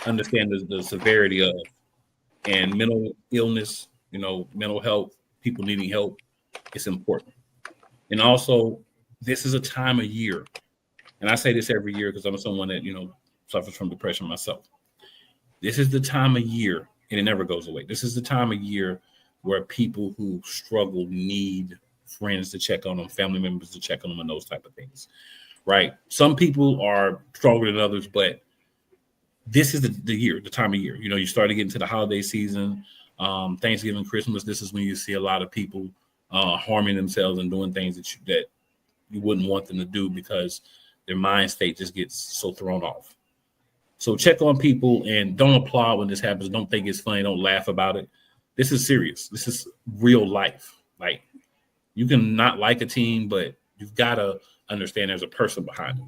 understand the severity of, and mental illness, you know, mental health, people needing help. It's important. And also, this is a time of year, and I say this every year because I'm someone that, you know, suffers from depression myself. This is the time of year, and it never goes away. This is the time of year where people who struggle need friends to check on them, family members to check on them, and those type of things, right? Some people are stronger than others, but this is the year, the time of year. You know, you start to get into the holiday season, Thanksgiving, Christmas. This is when you see a lot of people harming themselves and doing things that you wouldn't want them to do because their mind state just gets so thrown off. So check on people and don't applaud when this happens. Don't think it's funny. Don't laugh about it. This is serious. This is real life. Like, you can not like a team, but you've got to understand there's a person behind it.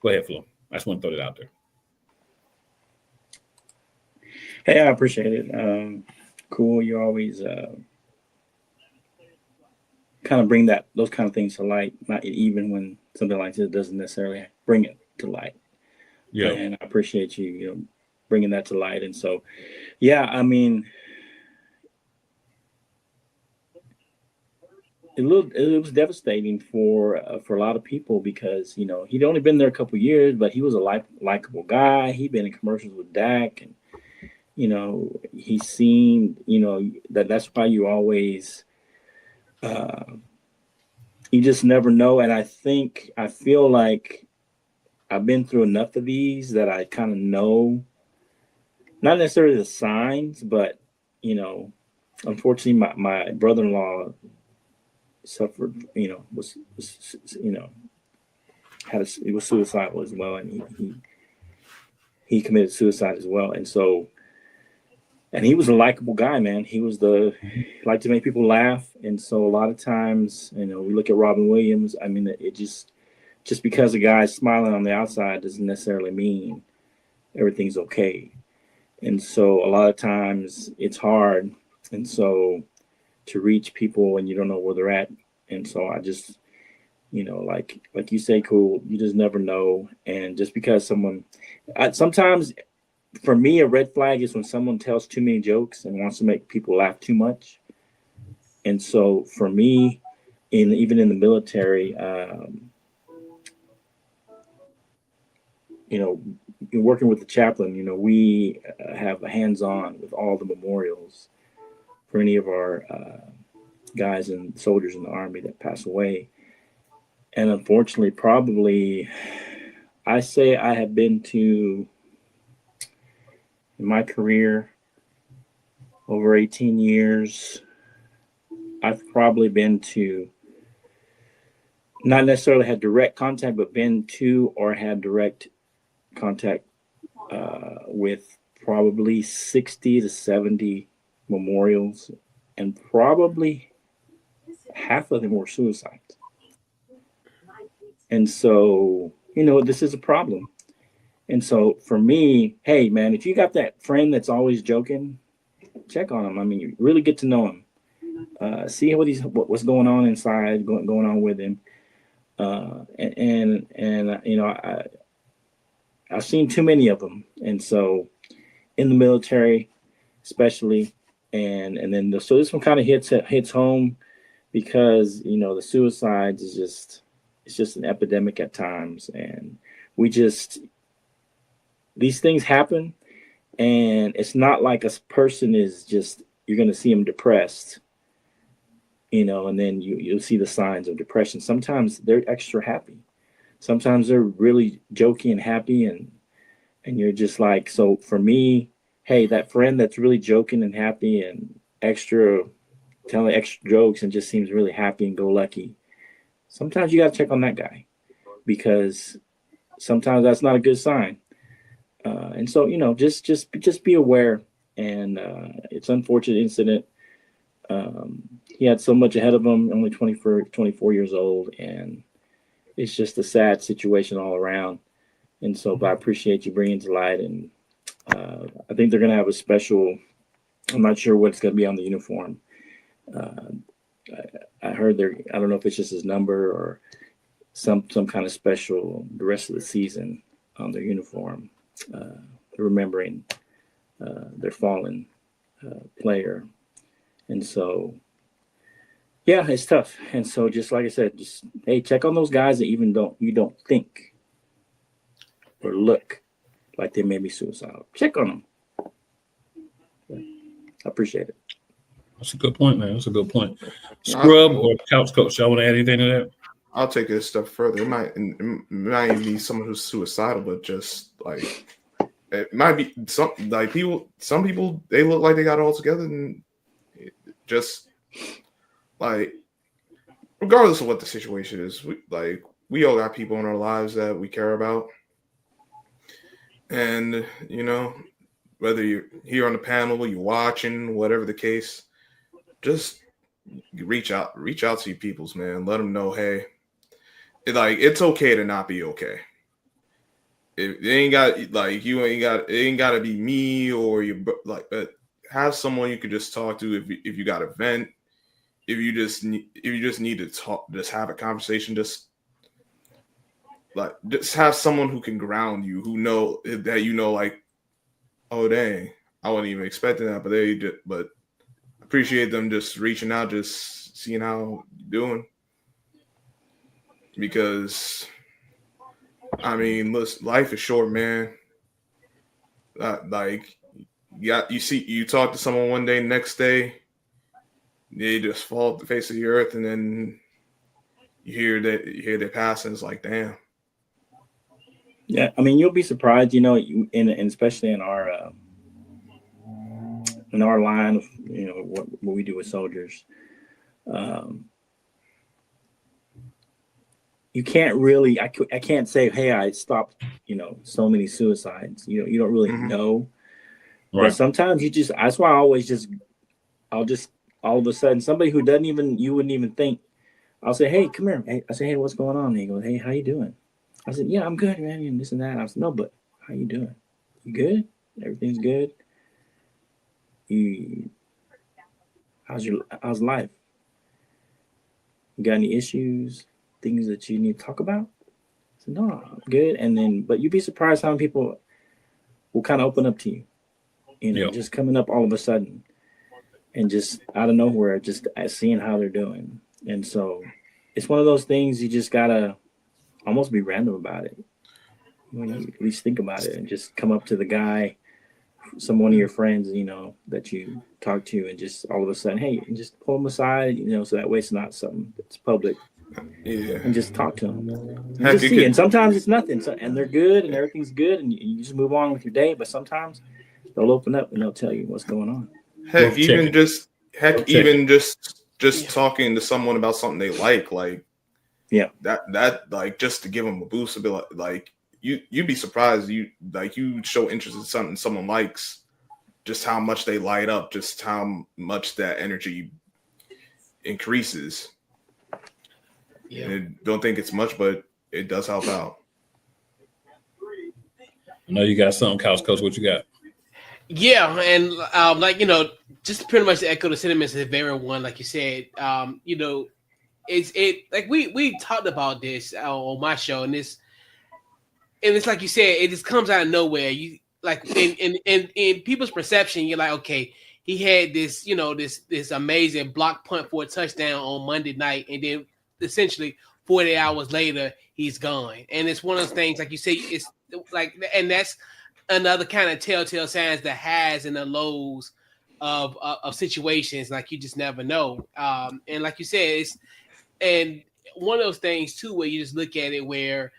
Go ahead, Flo. I just want to throw it out there. Hey, I appreciate it. Cool. You always kind of bring those kind of things to light, not even when something like this doesn't necessarily bring it to light. Yeah. And I appreciate you, bringing that to light. And so, yeah, I mean, it was devastating for a lot of people because, you know, he'd only been there a couple of years, but he was a likable guy. He'd been in commercials with Dak, and, you know, he seemed, you know, that's why you always, you just never know. And I feel like I've been through enough of these that I kind of know, not necessarily the signs, but, you know, unfortunately, my brother-in-law suffered, you know, was you know, he was suicidal as well, and he committed suicide as well. And so, and he was a likable guy, man. He liked to make people laugh. And so a lot of times, you know, we look at Robin Williams. I mean, it just because a guy's smiling on the outside doesn't necessarily mean everything's okay. And so a lot of times it's hard. And so to reach people when you don't know where they're at. And so I just, you know, like you say, cool, you just never know. And just because sometimes for me, a red flag is when someone tells too many jokes and wants to make people laugh too much. And so for me, even in the military, you know, working with the chaplain, you know, we have a hands-on with all the memorials for any of our guys and soldiers in the Army that pass away. And unfortunately, probably I say I have been to, in my career, over 18 years, I've probably been to, not necessarily had direct contact, but been to or had direct contact with probably 60 to 70 memorials, and probably half of them were suicides. And so, this is a problem. And so for me, hey, man, if you got that friend that's always joking, check on him. I mean, you really get to know him. See what's going on inside, going on with him. I've seen too many of them. And so in the military, especially, and then so this one kind of hits home because, the suicides it's just an epidemic at times. And these things happen, and it's not like a person is just, you're going to see them depressed, and then you'll see the signs of depression. Sometimes they're extra happy. Sometimes they're really jokey and happy, and you're just like, so for me, hey, that friend that's really joking and happy and telling extra jokes and just seems really happy and go lucky. Sometimes you got to check on that guy, because sometimes that's not a good sign. And so, just be aware. And it's an unfortunate incident. He had so much ahead of him, only 24 years old, and it's just a sad situation all around. And so, but I appreciate you bringing it to light. And I think they're going to have a special, I'm not sure what's going to be on the uniform. I heard I don't know if it's just his number or some kind of special the rest of the season on their uniform, remembering their fallen player. And so, yeah, it's tough. And so, just like I said, hey, check on those guys that you don't think or look like they may be suicidal. Check on them. Yeah, I appreciate it. That's a good point, man. That's a good point. Scrub or couch coach, y'all want to add anything to that? I'll take it a step further. It might even be someone who's suicidal, but just like it might be some people they look like they got it all together, and just like regardless of what the situation is, we all got people in our lives that we care about, and whether you're here on the panel, you're watching, whatever the case, just reach out to your peoples, man. Let them know, hey, it's okay to not be okay. It ain't got it ain't got to be me or but have someone you could just talk to if you got a vent, if you just need to talk, just have a conversation, just have someone who can ground you, who know that oh dang, I wasn't even expecting that, but appreciate them just reaching out, just seeing how you're doing. Because I mean, listen, life is short, man. You talk to someone one day, next day they just fall off the face of the earth, and then you hear their passing. It's like, damn. Yeah, I mean, you'll be surprised, and especially in our line of what we do with soldiers. You can't really, I can't say, hey, I stopped, so many suicides. You don't really know. Right. But sometimes that's why I'll just all of a sudden, somebody who you wouldn't even think, I'll say, hey, come here. Hey, I say, hey, what's going on? And he goes, hey, how you doing? I said, yeah, I'm good, man. And this and that. I said, no, but how you doing? You good? Everything's good? How's life? You got any issues? Things that you need to talk about? I said, no, I'm good. But you'd be surprised how many people will kind of open up to you, just coming up all of a sudden and just out of nowhere, just seeing how they're doing. And so it's one of those things you just gotta almost be random about it. When you at least think about it and just come up to the guy, one of your friends, that you talk to, and just all of a sudden, hey, and just pull them aside, so that way it's not something that's public Yeah. and just talk to them. And Heck, just you see. could- And sometimes it's nothing, and they're good, and everything's good, and you just move on with your day. But sometimes they'll open up and they'll tell you what's going on. Heck, Worth even checking. just heck, Worth checking. even just talking to someone about something they like Yeah. that like just to give them a boost, a bit like you'd be surprised you show interest in something someone likes, just how much they light up, just how much that energy increases. Yeah. And don't think it's much, but it does help out. I know you got something, Couch Coach. What you got? Yeah, and like just pretty much to echo the sentiments of everyone, like you said, it's like we talked about this on my show, and it's like you said, it just comes out of nowhere. You like in people's perception, you're like, okay, he had this, this amazing block punt for a touchdown on Monday night, and then essentially 40 hours later, he's gone. And it's one of those things, like you say, it's like, and that's another kind of telltale signs, the highs and the lows of situations. Like you just never know. And like you said, and one of those things too, where you just look at it where,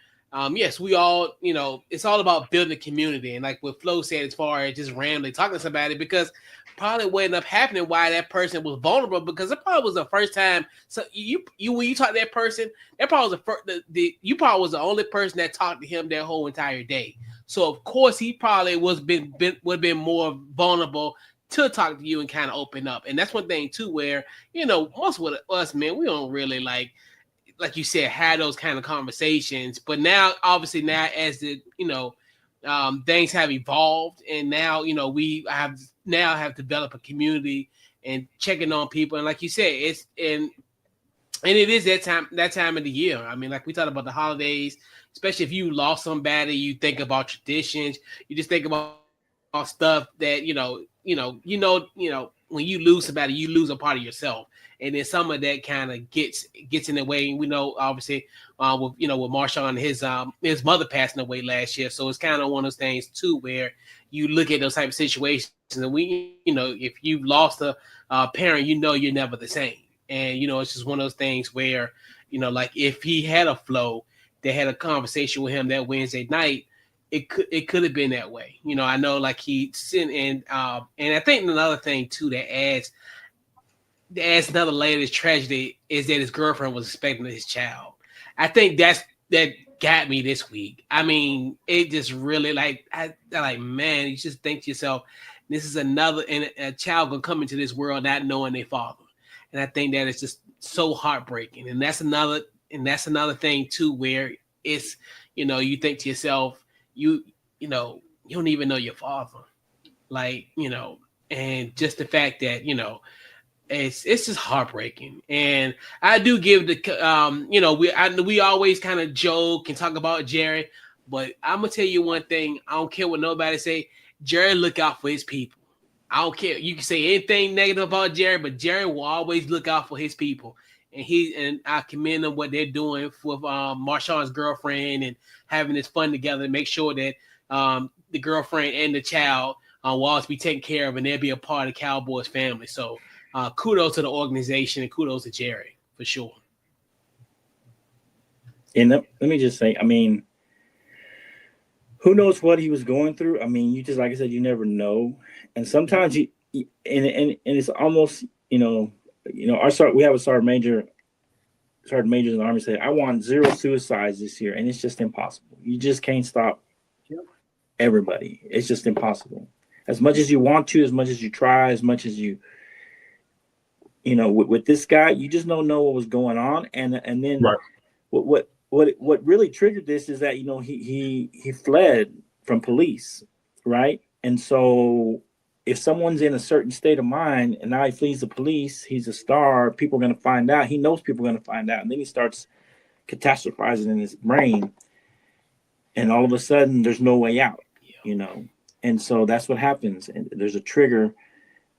yes, we all, it's all about building a community. And like what Flo said, as far as just randomly talking to somebody, because probably what ended up happening why that person was vulnerable, because it probably was the first time. So you when you talk to that person, that probably was you probably was the only person that talked to him that whole entire day. So of course he probably would have been more vulnerable to talk to you and kind of open up. And that's one thing too, where most of us, man, we don't really like you said, had those kind of conversations. But now, obviously, now as the things have evolved, and now we have developed a community and checking on people. And like you said, it's and it is that time of the year. I mean, like we talked about the holidays, especially if you lost somebody, you think about traditions. You just think about stuff that when you lose somebody, you lose a part of yourself, and then some of that kind of gets in the way. We know, obviously, with Marshawn and his mother passing away last year, so it's kind of one of those things too, where you look at those type of situations, and if you've lost a parent, you're never the same, and it's just one of those things where like if he had a flow, they had a conversation with him that Wednesday night. It could have been that way. I know like he sent and I think another thing too that adds another layer of tragedy is that his girlfriend was expecting his child. I think that got me this week. I mean, it just really man, you just think to yourself, this is another and a child gonna come into this world not knowing their father. And I think that is just so heartbreaking. And that's another thing too, where it's, you think to yourself, you don't even know your father, and just the fact that it's just heartbreaking. And I do give the we always kind of joke and talk about Jerry, but I'm gonna tell you one thing: I don't care what nobody say. Jerry look out for his people. I don't care. You can say anything negative about Jerry, but Jerry will always look out for his people. And I commend them what they're doing with Marshawn's girlfriend and having this fun together and make sure that the girlfriend and the child will always be taken care of and they'll be a part of Cowboys family. So kudos to the organization and kudos to Jerry for sure. And let me just say, I mean, who knows what he was going through? I mean, you just, like I said, you never know. And sometimes and it's almost, we have a sergeant majors in the Army say, I want 0 suicides this year. And it's just impossible. You just can't stop everybody. It's just impossible. As much as you want to, as much as you try, as much as you, with this guy, you just don't know what was going on. And then Right. what really triggered this is that, he fled from police. Right. And so if someone's in a certain state of mind and now he flees the police, he's a star, people are going to find out. He knows people are going to find out. And then he starts catastrophizing in his brain. And all of a sudden, there's no way out, And so that's what happens. And there's a trigger.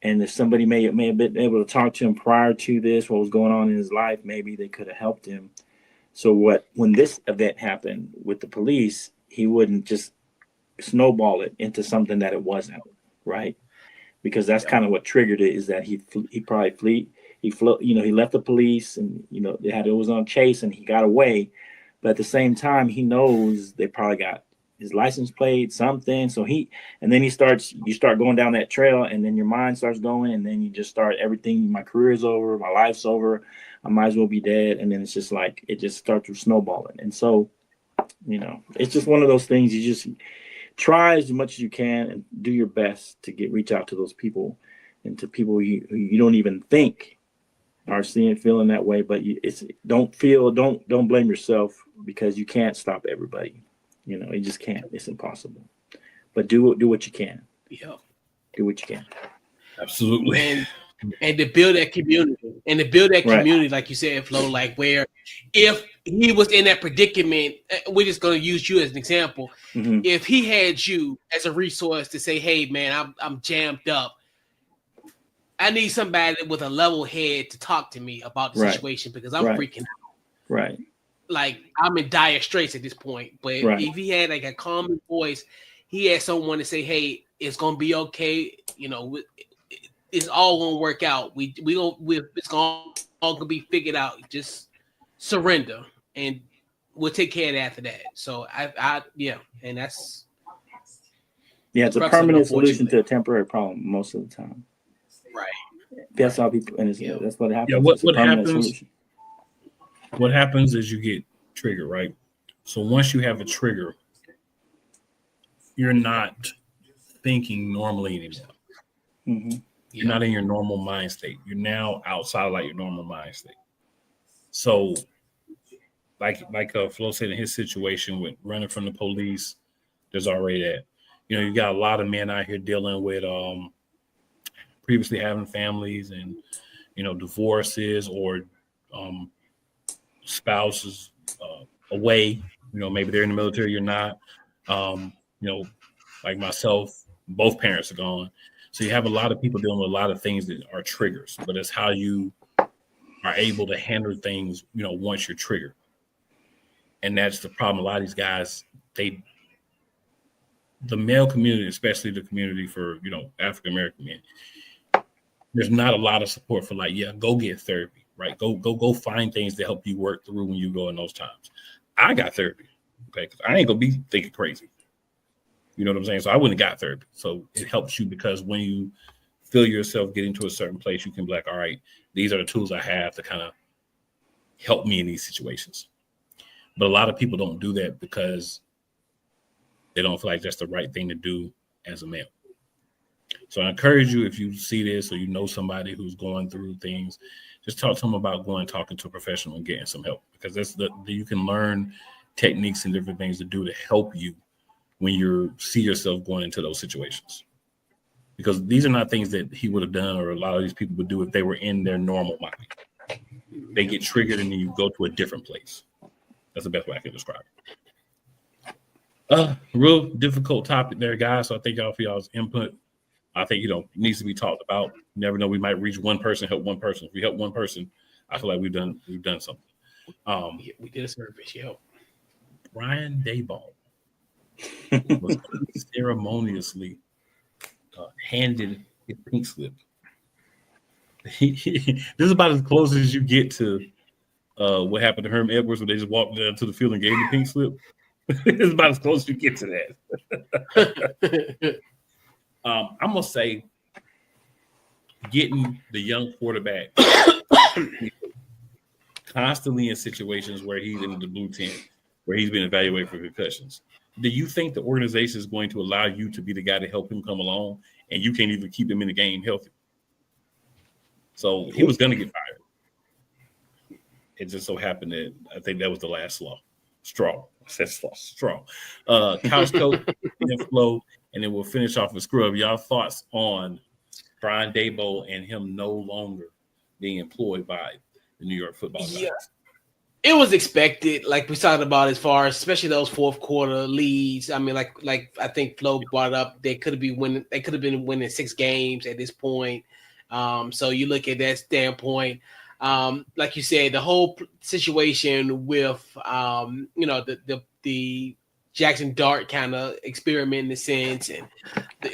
And if somebody may have been able to talk to him prior to this, what was going on in his life, maybe they could have helped him. So when this event happened with the police, he wouldn't just snowball it into something that it wasn't, right? Because that's kind of what triggered it, is that he probably he left the police, and it was on chase, and he got away. But at the same time, he knows they probably got his license plate, something. So you start going down that trail, and then your mind starts going, and then you just start everything. My career is over, my life's over. I might as well be dead. And then it's just like, it just starts snowballing. And so, it's just one of those things. You just try as much as you can and do your best to reach out to those people, and to people you don't even think are feeling that way. But don't blame yourself, because you can't stop everybody. You just can't. It's impossible. But do what you can. Yeah. Do what you can. Absolutely. And to build that community, like you said, Flo, like where if he was in that predicament, we're just going to use you as an example. Mm-hmm. If he had you as a resource to say, hey, man, I'm jammed up. I need somebody with a level head to talk to me about the situation, because I'm freaking out. Right. Like, I'm in dire straits at this point. But if he had like a calming voice, he had someone to say, hey, it's going to be okay. It's all going to work out. It's all going to be figured out. Just surrender, and we'll take care of it after that. So and that's it's a permanent solution to a temporary problem most of the time. Right. That's how people, and that's what happens. Yeah. What happens is you get triggered, right? So once you have a trigger, you're not thinking normally anymore. Mm-hmm. You're not in your normal mind state. You're now outside of like your normal mind state. So, like Flo said, in his situation with running from the police, there's already that. You got a lot of men out here dealing with previously having families and divorces, or spouses away. Maybe they're in the military, you're not. Like myself, both parents are gone. So you have a lot of people dealing with a lot of things that are triggers, but it's how you are able to handle things, once you're triggered. And that's the problem. A lot of these guys, the male community, especially the community for, African-American men, there's not a lot of support for go get therapy, right? Go find things to help you work through when you go in those times. I got therapy, okay? Because I ain't gonna be thinking crazy. You know what I'm saying? So I wouldn't have got therapy. So it helps you, because when you feel yourself getting to a certain place, you can be like, all right, these are the tools I have to kind of help me in these situations. But a lot of people don't do that because they don't feel like that's the right thing to do as a male. So I encourage you, if you see this or somebody who's going through things, just talk to them about talking to a professional and getting some help, because you can learn techniques and different things to do to help you when you see yourself going into those situations. Because these are not things that he would have done, or a lot of these people would do if they were in their normal mind. They get triggered and then you go to a different place. That's the best way I can describe it. Real difficult topic there, guys. So I thank y'all for y'all's input. I think, it needs to be talked about. You never know, we might reach one person, help one person. If we help one person, I feel like we've done something. We did a service, Brian Daboll was ceremoniously handed his pink slip. This is about as close as you get to what happened to Herm Edwards when they just walked down to the field and gave him the pink slip. It's about as close as you get to that. I'm gonna say getting the young quarterback constantly in situations where he's in the blue tent, where he's been evaluated for concussions. Do you think the organization is going to allow you to be the guy to help him come along, and you can't even keep him in the game healthy? So he was going to get fired. It just so happened that I think that was the last straw. Couch coat and Flo, and then we'll finish off with Scrub. Y'all thoughts on Brian Daboll and him no longer being employed by the New York Football Giants? Yeah. It was expected, like we talked about, as far as especially those fourth quarter leads. I mean, like I think Flo brought up, they could have been winning 6 games at this point. So you look at that standpoint. Like you said, the whole situation with the Jackson Dart kind of experiment in a sense, and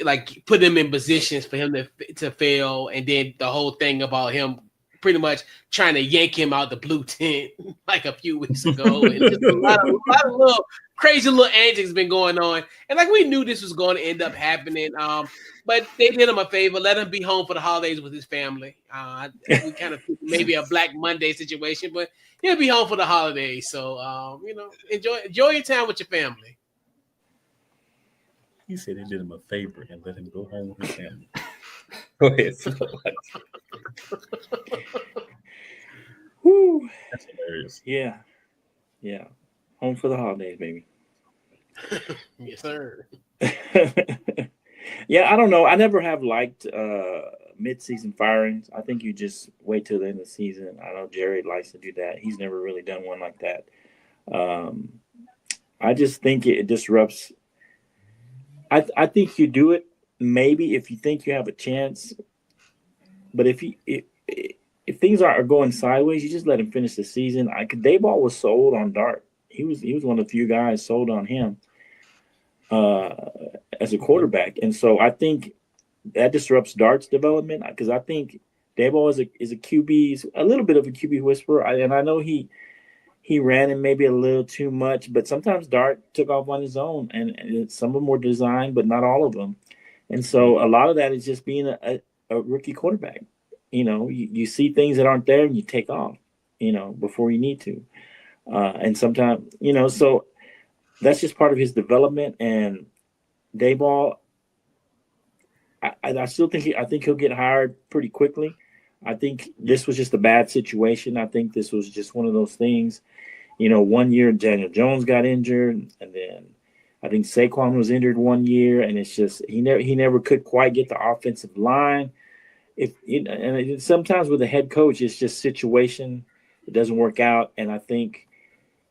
like put him in positions for him to fail, and then the whole thing about him pretty much trying to yank him out the blue tent like a few weeks ago. And just a lot of little crazy little antics been going on. And like we knew this was going to end up happening. But they did him a favor, let him be home for the holidays with his family. We kind of maybe a Black Monday situation, but he'll be home for the holidays. So enjoy your time with your family. He said he did him a favor and let him go home with his family. Go ahead. Woo. That's hilarious. Yeah. Home for the holidays, baby. Yes, sir. Yeah, I don't know. I never have liked mid-season firings. I think you just wait till the end of the season. I know Jared likes to do that. He's never really done one like that. I just think it disrupts. I think you do it maybe if you think you have a chance, but if things are going sideways, you just let him finish the season. Daboll was sold on Dart. He was one of the few guys sold on him as a quarterback, and so I think that disrupts Dart's development because I think Daboll is a QB, a little bit of a QB whisperer, and I know he ran him maybe a little too much, but sometimes Dart took off on his own, and some of them were designed, but not all of them. And so a lot of that is just being a rookie quarterback. You see things that aren't there and you take off, before you need to. And sometimes, so that's just part of his development. And Daboll, I still think I think he'll get hired pretty quickly. I think this was just a bad situation. I think this was just one of those things. 1 year Daniel Jones got injured, and then I think Saquon was injured 1 year, and it's just he never could quite get the offensive line. And sometimes with a head coach, it's just situation. It doesn't work out, and I think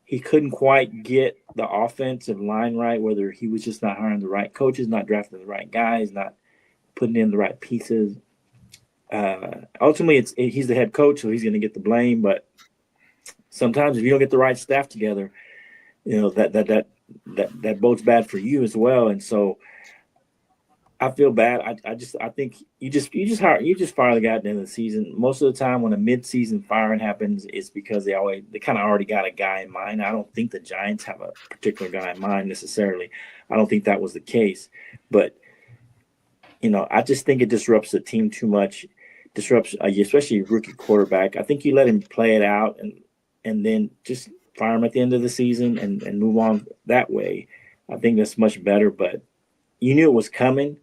he couldn't quite get the offensive line right. Whether he was just not hiring the right coaches, not drafting the right guys, not putting in the right pieces. Ultimately, he's the head coach, so he's going to get the blame. But sometimes, if you don't get the right staff together, that bodes bad for you as well. And so, I feel bad. I think you just fire the guy at the end of the season. Most of the time, when a mid-season firing happens, it's because they kind of already got a guy in mind. I don't think the Giants have a particular guy in mind necessarily. I don't think that was the case, but I just think it disrupts the team too much. Disrupts, especially a rookie quarterback. I think you let him play it out and then just fire him at the end of the season and move on that way. I think that's much better, but you knew it was coming.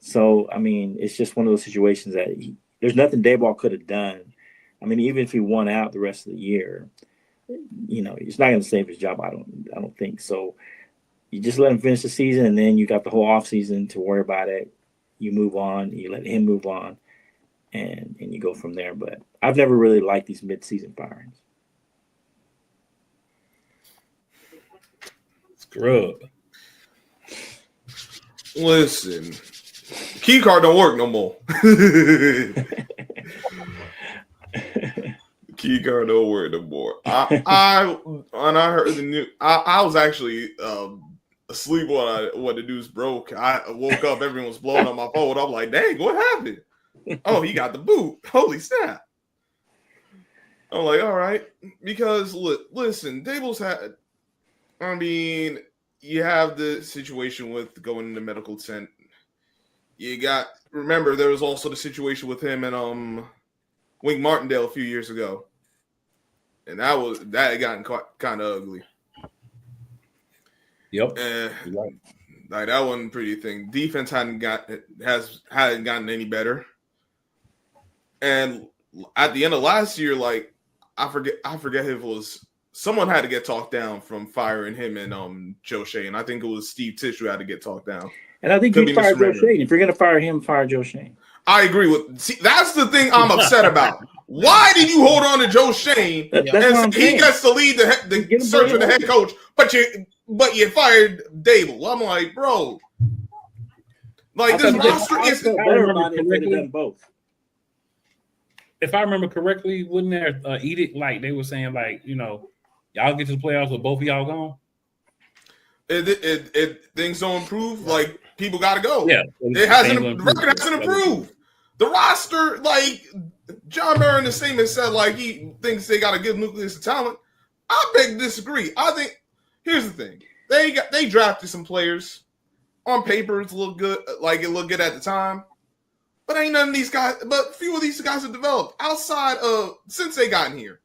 So, it's just one of those situations that there's nothing Daboll could have done. Even if he won out the rest of the year, he's not going to save his job. I don't think so. You just let him finish the season, and then you got the whole offseason to worry about it. You move on. You let him move on, and you go from there. But I've never really liked these mid-season firings. Scrub. Listen, key card don't work no more. Key card don't work no more. When I heard the news, I was actually asleep when the news broke. I woke up, everyone was blowing up my phone. I'm like, dang, what happened? Oh, he got the boot. Holy snap. I'm like, all right. Because, listen, Daboll's had, you have the situation with going into medical tent. Remember, there was also the situation with him and Wink Martindale a few years ago. And that had gotten kind of ugly. Yep. Right. Like that wasn't pretty thing. Defense hadn't gotten any better. And at the end of last year, like I forget if it was someone had to get talked down from firing him and Joe Shane. I think it was Steve Tisch who had to get talked down. And I think you fired Joe Shane. If you're gonna fire him, fire Joe Shane. I agree with. See, that's the thing I'm upset about. Why did you hold on to Joe Shane and he gets to lead the search for the head coach, but you fired Daboll? I'm like, bro, like this roster is better about it. They've done both. If I remember correctly, wasn't there edict like they were saying like y'all get to the playoffs with both of y'all gone? Things don't improve. Like people got to go. Yeah, the record hasn't improved. The roster, like John Barron, the same as said, like he thinks they got a good nucleus of talent. I beg to disagree. I think here's the thing: they drafted some players on paper. It looked good, like it looked good at the time, but ain't none of these guys. But few of these guys have developed outside of since they gotten here.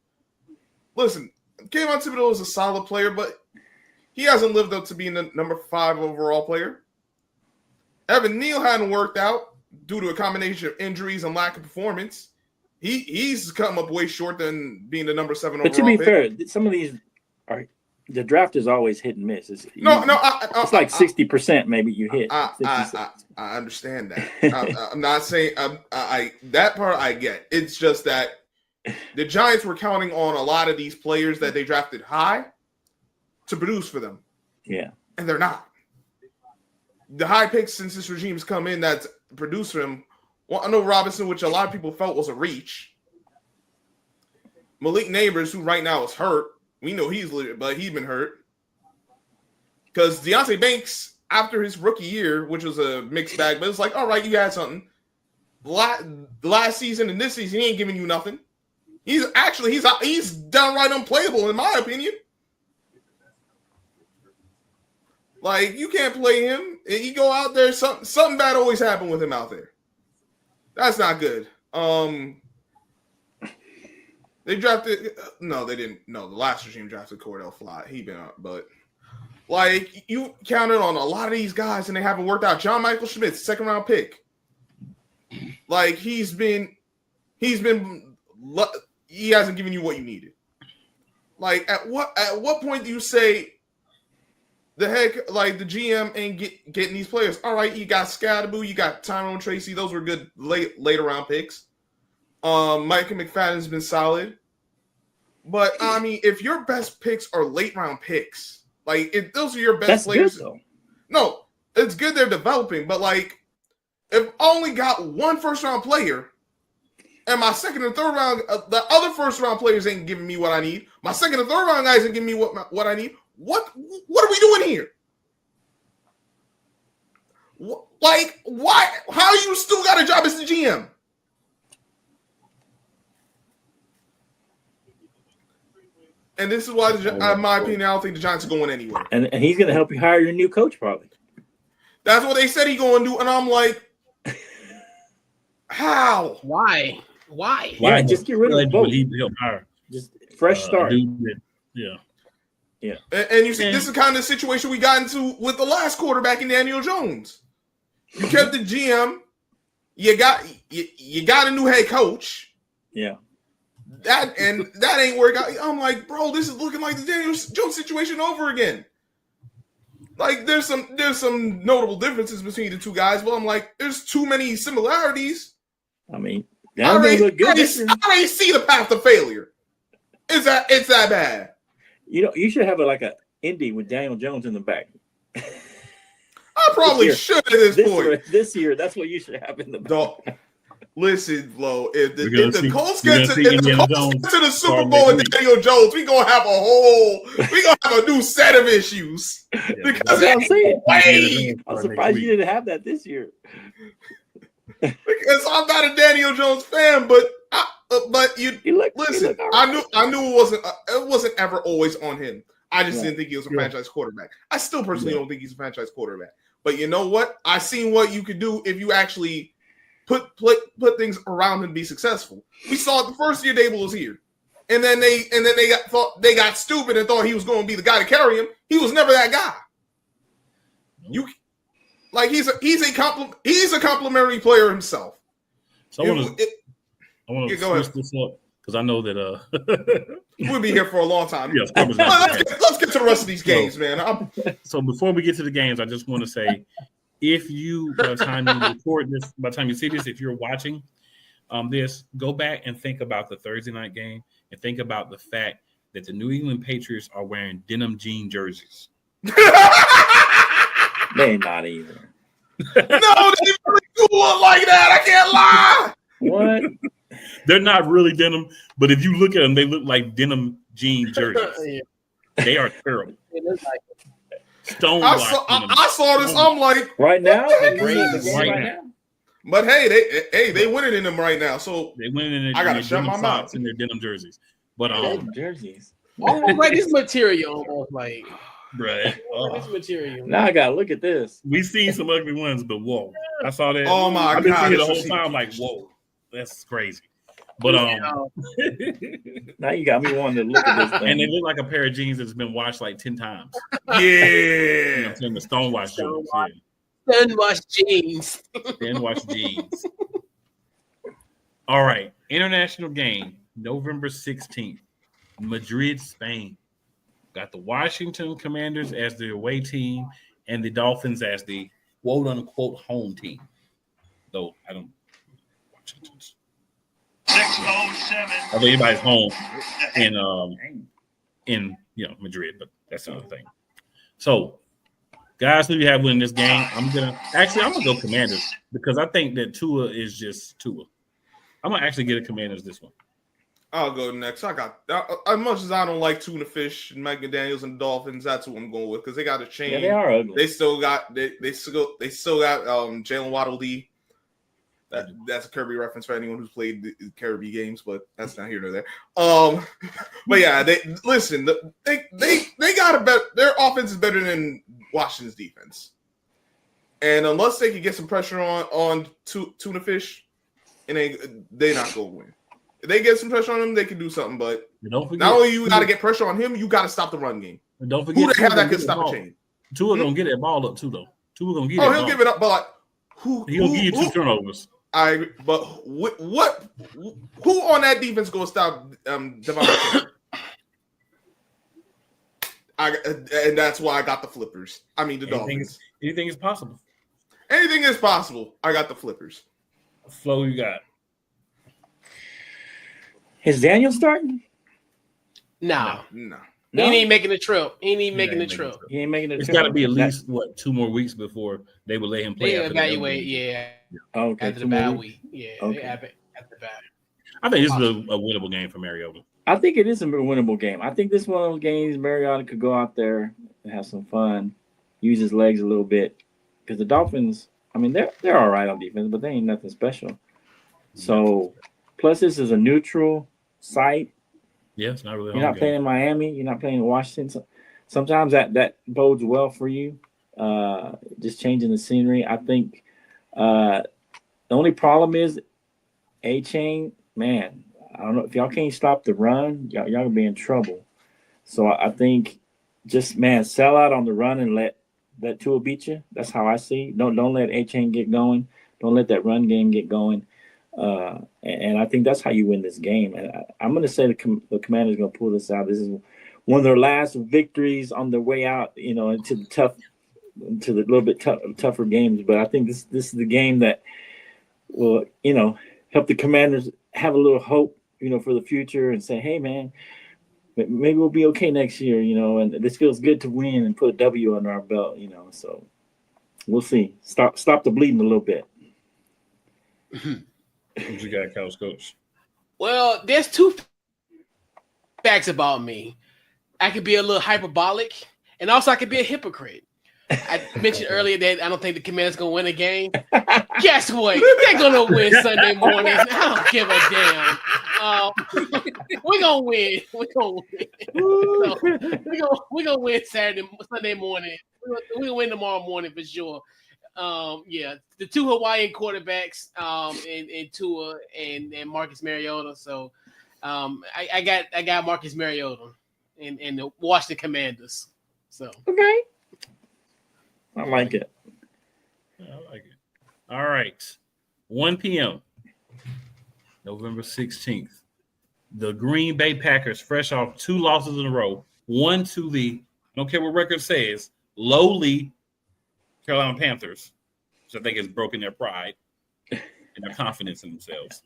Listen, Kayvon Thibodeau is a solid player, but he hasn't lived up to being the number 5 overall player. Evan Neal hadn't worked out due to a combination of injuries and lack of performance. He's come up way short than being the number 7 overall. But to be pick. fair, some of these are the draft is always hit and miss. It's like 60% maybe you hit. I understand that. I'm not saying I that part I get. It's just that the Giants were counting on a lot of these players that they drafted high to produce for them. Yeah, and they're not. The high picks since this regime's come in that's produced for him. Well, I know Robinson, which a lot of people felt was a reach. Malik Neighbors, who right now is hurt. We know he's legit, but he's been hurt. Because Deonte Banks, after his rookie year, which was a mixed bag, but it's like, all right, you had something. Last season and this season, he ain't giving you nothing. He's downright unplayable, in my opinion. Like, you can't play him. You go out there, something bad always happen with him out there. That's not good. They drafted no, they didn't. No, the last regime drafted Cordell Flott. He been out, but like you counted on a lot of these guys and they haven't worked out. John Michael Schmidt, 2nd round pick. Like he hasn't given you what you needed. Like at what point do you say the heck, like the GM ain't getting these players? All right, you got Scadaboo, you got Tyrone Tracy. Those were good later round picks. Micah McFadden's been solid. But, I mean, if your best picks are late round picks, like if those are your best that's players. Good, though. No, it's good they're developing. But, like, if I only got one first round player and my second and third round, the other first round players ain't giving me what I need. My second and third round guys ain't giving me what I need. What are we doing here? Like, why? How you still got a job as the GM? And this is why, in my opinion, I don't think the Giants are going anywhere. And he's going to help you hire your new coach, probably. That's what they said he's going to do. And I'm like, how? Why? Yeah, just get rid of both. He'll hire. Just fresh start. Yeah. And you see, this is kind of the situation we got into with the last quarterback in Daniel Jones. You kept the GM. You got a new head coach. Yeah. That ain't work out. I'm like, bro, this is looking like the Daniel Jones situation over again. Like, there's some notable differences between the two guys, but I'm like, there's too many similarities. I mean, I already see the path to failure. It's that bad. You know, you should have a indie with Daniel Jones in the back. I probably should at this point. This year, that's what you should have in the back. Listen, Flo, if the Colts get to the Super Bowl and Daniel Jones, we're gonna have a new set of issues. Because I'm saying. I'm surprised you didn't have that this year. Because I'm not a Daniel Jones fan, but listen, I knew it wasn't ever always on him. I just didn't think he was a franchise quarterback. I still personally don't think he's a franchise quarterback. But you know what? I seen what you could do if you actually put things around him to be successful. We saw it the first year Daboll was here, and then they got stupid and thought he was going to be the guy to carry him. He was never that guy. He's a complimentary player himself. So I want to switch this up because I know that we'll be here for a long time. Yes, let's get to the rest of these games, man. So before we get to the games, I just want to say, if you, by the time you record this, by the time you see this, if you're watching this, go back and think about the Thursday night game and think about the fact that the New England Patriots are wearing denim jean jerseys. They're not either. No, they really do look like that. I can't lie. What? They're not really denim, but if you look at them, they look like denim jean jerseys. They are terrible. Stone. I saw this. I'm like, right now, right now. But hey, they winning in them right now. So they winning in I gotta their shut denim my socks mouth. and their denim jerseys. But jerseys. Almost like this material, almost like bruh, this material. Now I gotta look at this. we seen some ugly ones, but whoa, I saw that. Oh my I've been God, seeing it the this whole was time. Like, whoa, that's crazy. But Now you got me wanting to look at this thing. and they look like a pair of jeans that's been washed like 10 times. Yeah. You know what I'm saying? The stonewash jeans. Sunwash jeans. Stonewash jeans. All right. International game, November 16th, Madrid, Spain. Got the Washington Commanders as the away team and the Dolphins as the quote unquote home team. Though I don't Washington's. 607. Although anybody's home in Madrid, but that's another thing. So, guys, who do you have winning this game? I'm gonna go Commanders because I think that Tua is just Tua. I'm gonna actually get a Commanders this one. I'll go next. I got as much as I don't like tuna fish and Mike McDaniels and Dolphins. That's who I'm going with because they got a chain. Yeah, they are ugly. They still got Jalen Waddle D. That's a Kirby reference for anyone who's played the Kirby games, but that's not here nor there. But yeah, they got a better. Their offense is better than Washington's defense, and unless they can get some pressure on tuna fish, and they're not going to win. If they get some pressure on him, they can do something. But not only you got to get pressure on him, you got to stop the run game. And don't forget who the hell that can stop a chain. Tua gonna get that ball up too, though. Tua gonna get. He'll give it up, but like he'll give you 2 turnovers. I agree, but who on that defense going to stop Devontae? And that's why I got the flippers. I mean the Dolphins. Anything is possible. Anything is possible. I got the flippers. Flo, you got. Is Daniel starting? No. No. He ain't making the trip. He ain't making the trip. He ain't making the It's trip. got to be at least 2 more weeks before they would let him play. They evaluate, Okay. after the bye week. Yeah, okay. after the bye. I think this is a winnable game for Mariota. I think it is a winnable game. I think this is one of those games Mariota could go out there and have some fun, use his legs a little bit. Because the Dolphins, I mean, they're all right on defense, but they ain't nothing special. So, plus this is a neutral site. Yeah, it's not really. You're not playing in Miami. You're not playing in Washington. So sometimes that bodes well for you. Just changing the scenery. I think the only problem is A-Chain. Man, I don't know if y'all can't stop the run. Y'all gonna be in trouble. So I think just sell out on the run and let Tua beat you. That's how I see. Don't let A-Chain get going. Don't let that run game get going. And I think that's how you win this game. And I'm going to say the Commanders going to pull this out. This is one of their last victories on their way out, into the little bit tougher games. But I think this is the game that will, help the Commanders have a little hope, for the future and say, hey, man, maybe we'll be okay next year, and this feels good to win and put a W under our belt, So we'll see. Stop the bleeding a little bit. What you got, Coach? Well, there's 2 facts about me. I could be a little hyperbolic, and also I could be a hypocrite. I mentioned earlier that I don't think the Commanders going to win a game. Guess what? They're going to win Sunday morning. I don't give a damn. We're going to win. We're going to win Sunday morning. We're going to win tomorrow morning for sure. The 2 Hawaiian quarterbacks, and Tua and Marcus Mariota. So, I got Marcus Mariota and the Washington Commanders. So okay, I like it. I like it. All right, 1 p.m. November 16th. The Green Bay Packers, fresh off 2 losses in a row, one to the I don't care what record says, lowly Carolina Panthers, which I think has broken their pride and their confidence in themselves.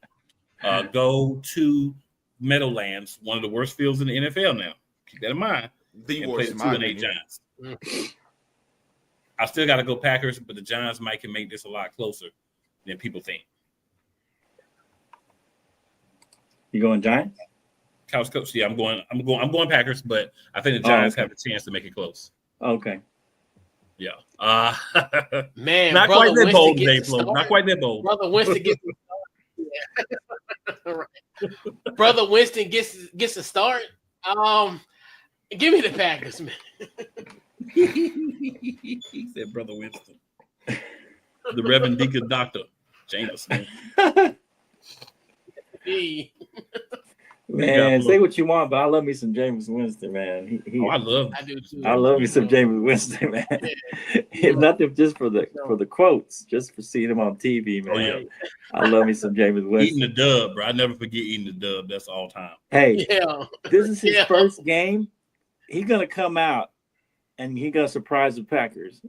Go to Meadowlands, one of the worst fields in the NFL now. Keep that in mind. The and worst, play the 2-8 Giants. I still got to go Packers, but the Giants can make this a lot closer than people think. You going Giants? Coach, yeah, I'm going Packers, but I think the Giants have a chance to make it close. Okay. Yeah. Man, not Brother quite that Winston bold gets today, the Flo. start. Not quite that bold. Brother Winston gets the start. Yeah. Right. Brother Winston gets a start. Give me the Packers, man. He said, Brother Winston. The Reverend Deacon Dr. Jameson. Man, say what you want, but I love me some James Winston, man. I love. I do too. I love me some James Winston, man. If nothing, just for the quotes, just for seeing him on TV, man. Oh, yeah. I love me some James Winston. Eating the dub, bro. I never forget eating the dub. That's all time. Hey, Yeah. this is his first game. He's gonna come out and he's gonna surprise the Packers.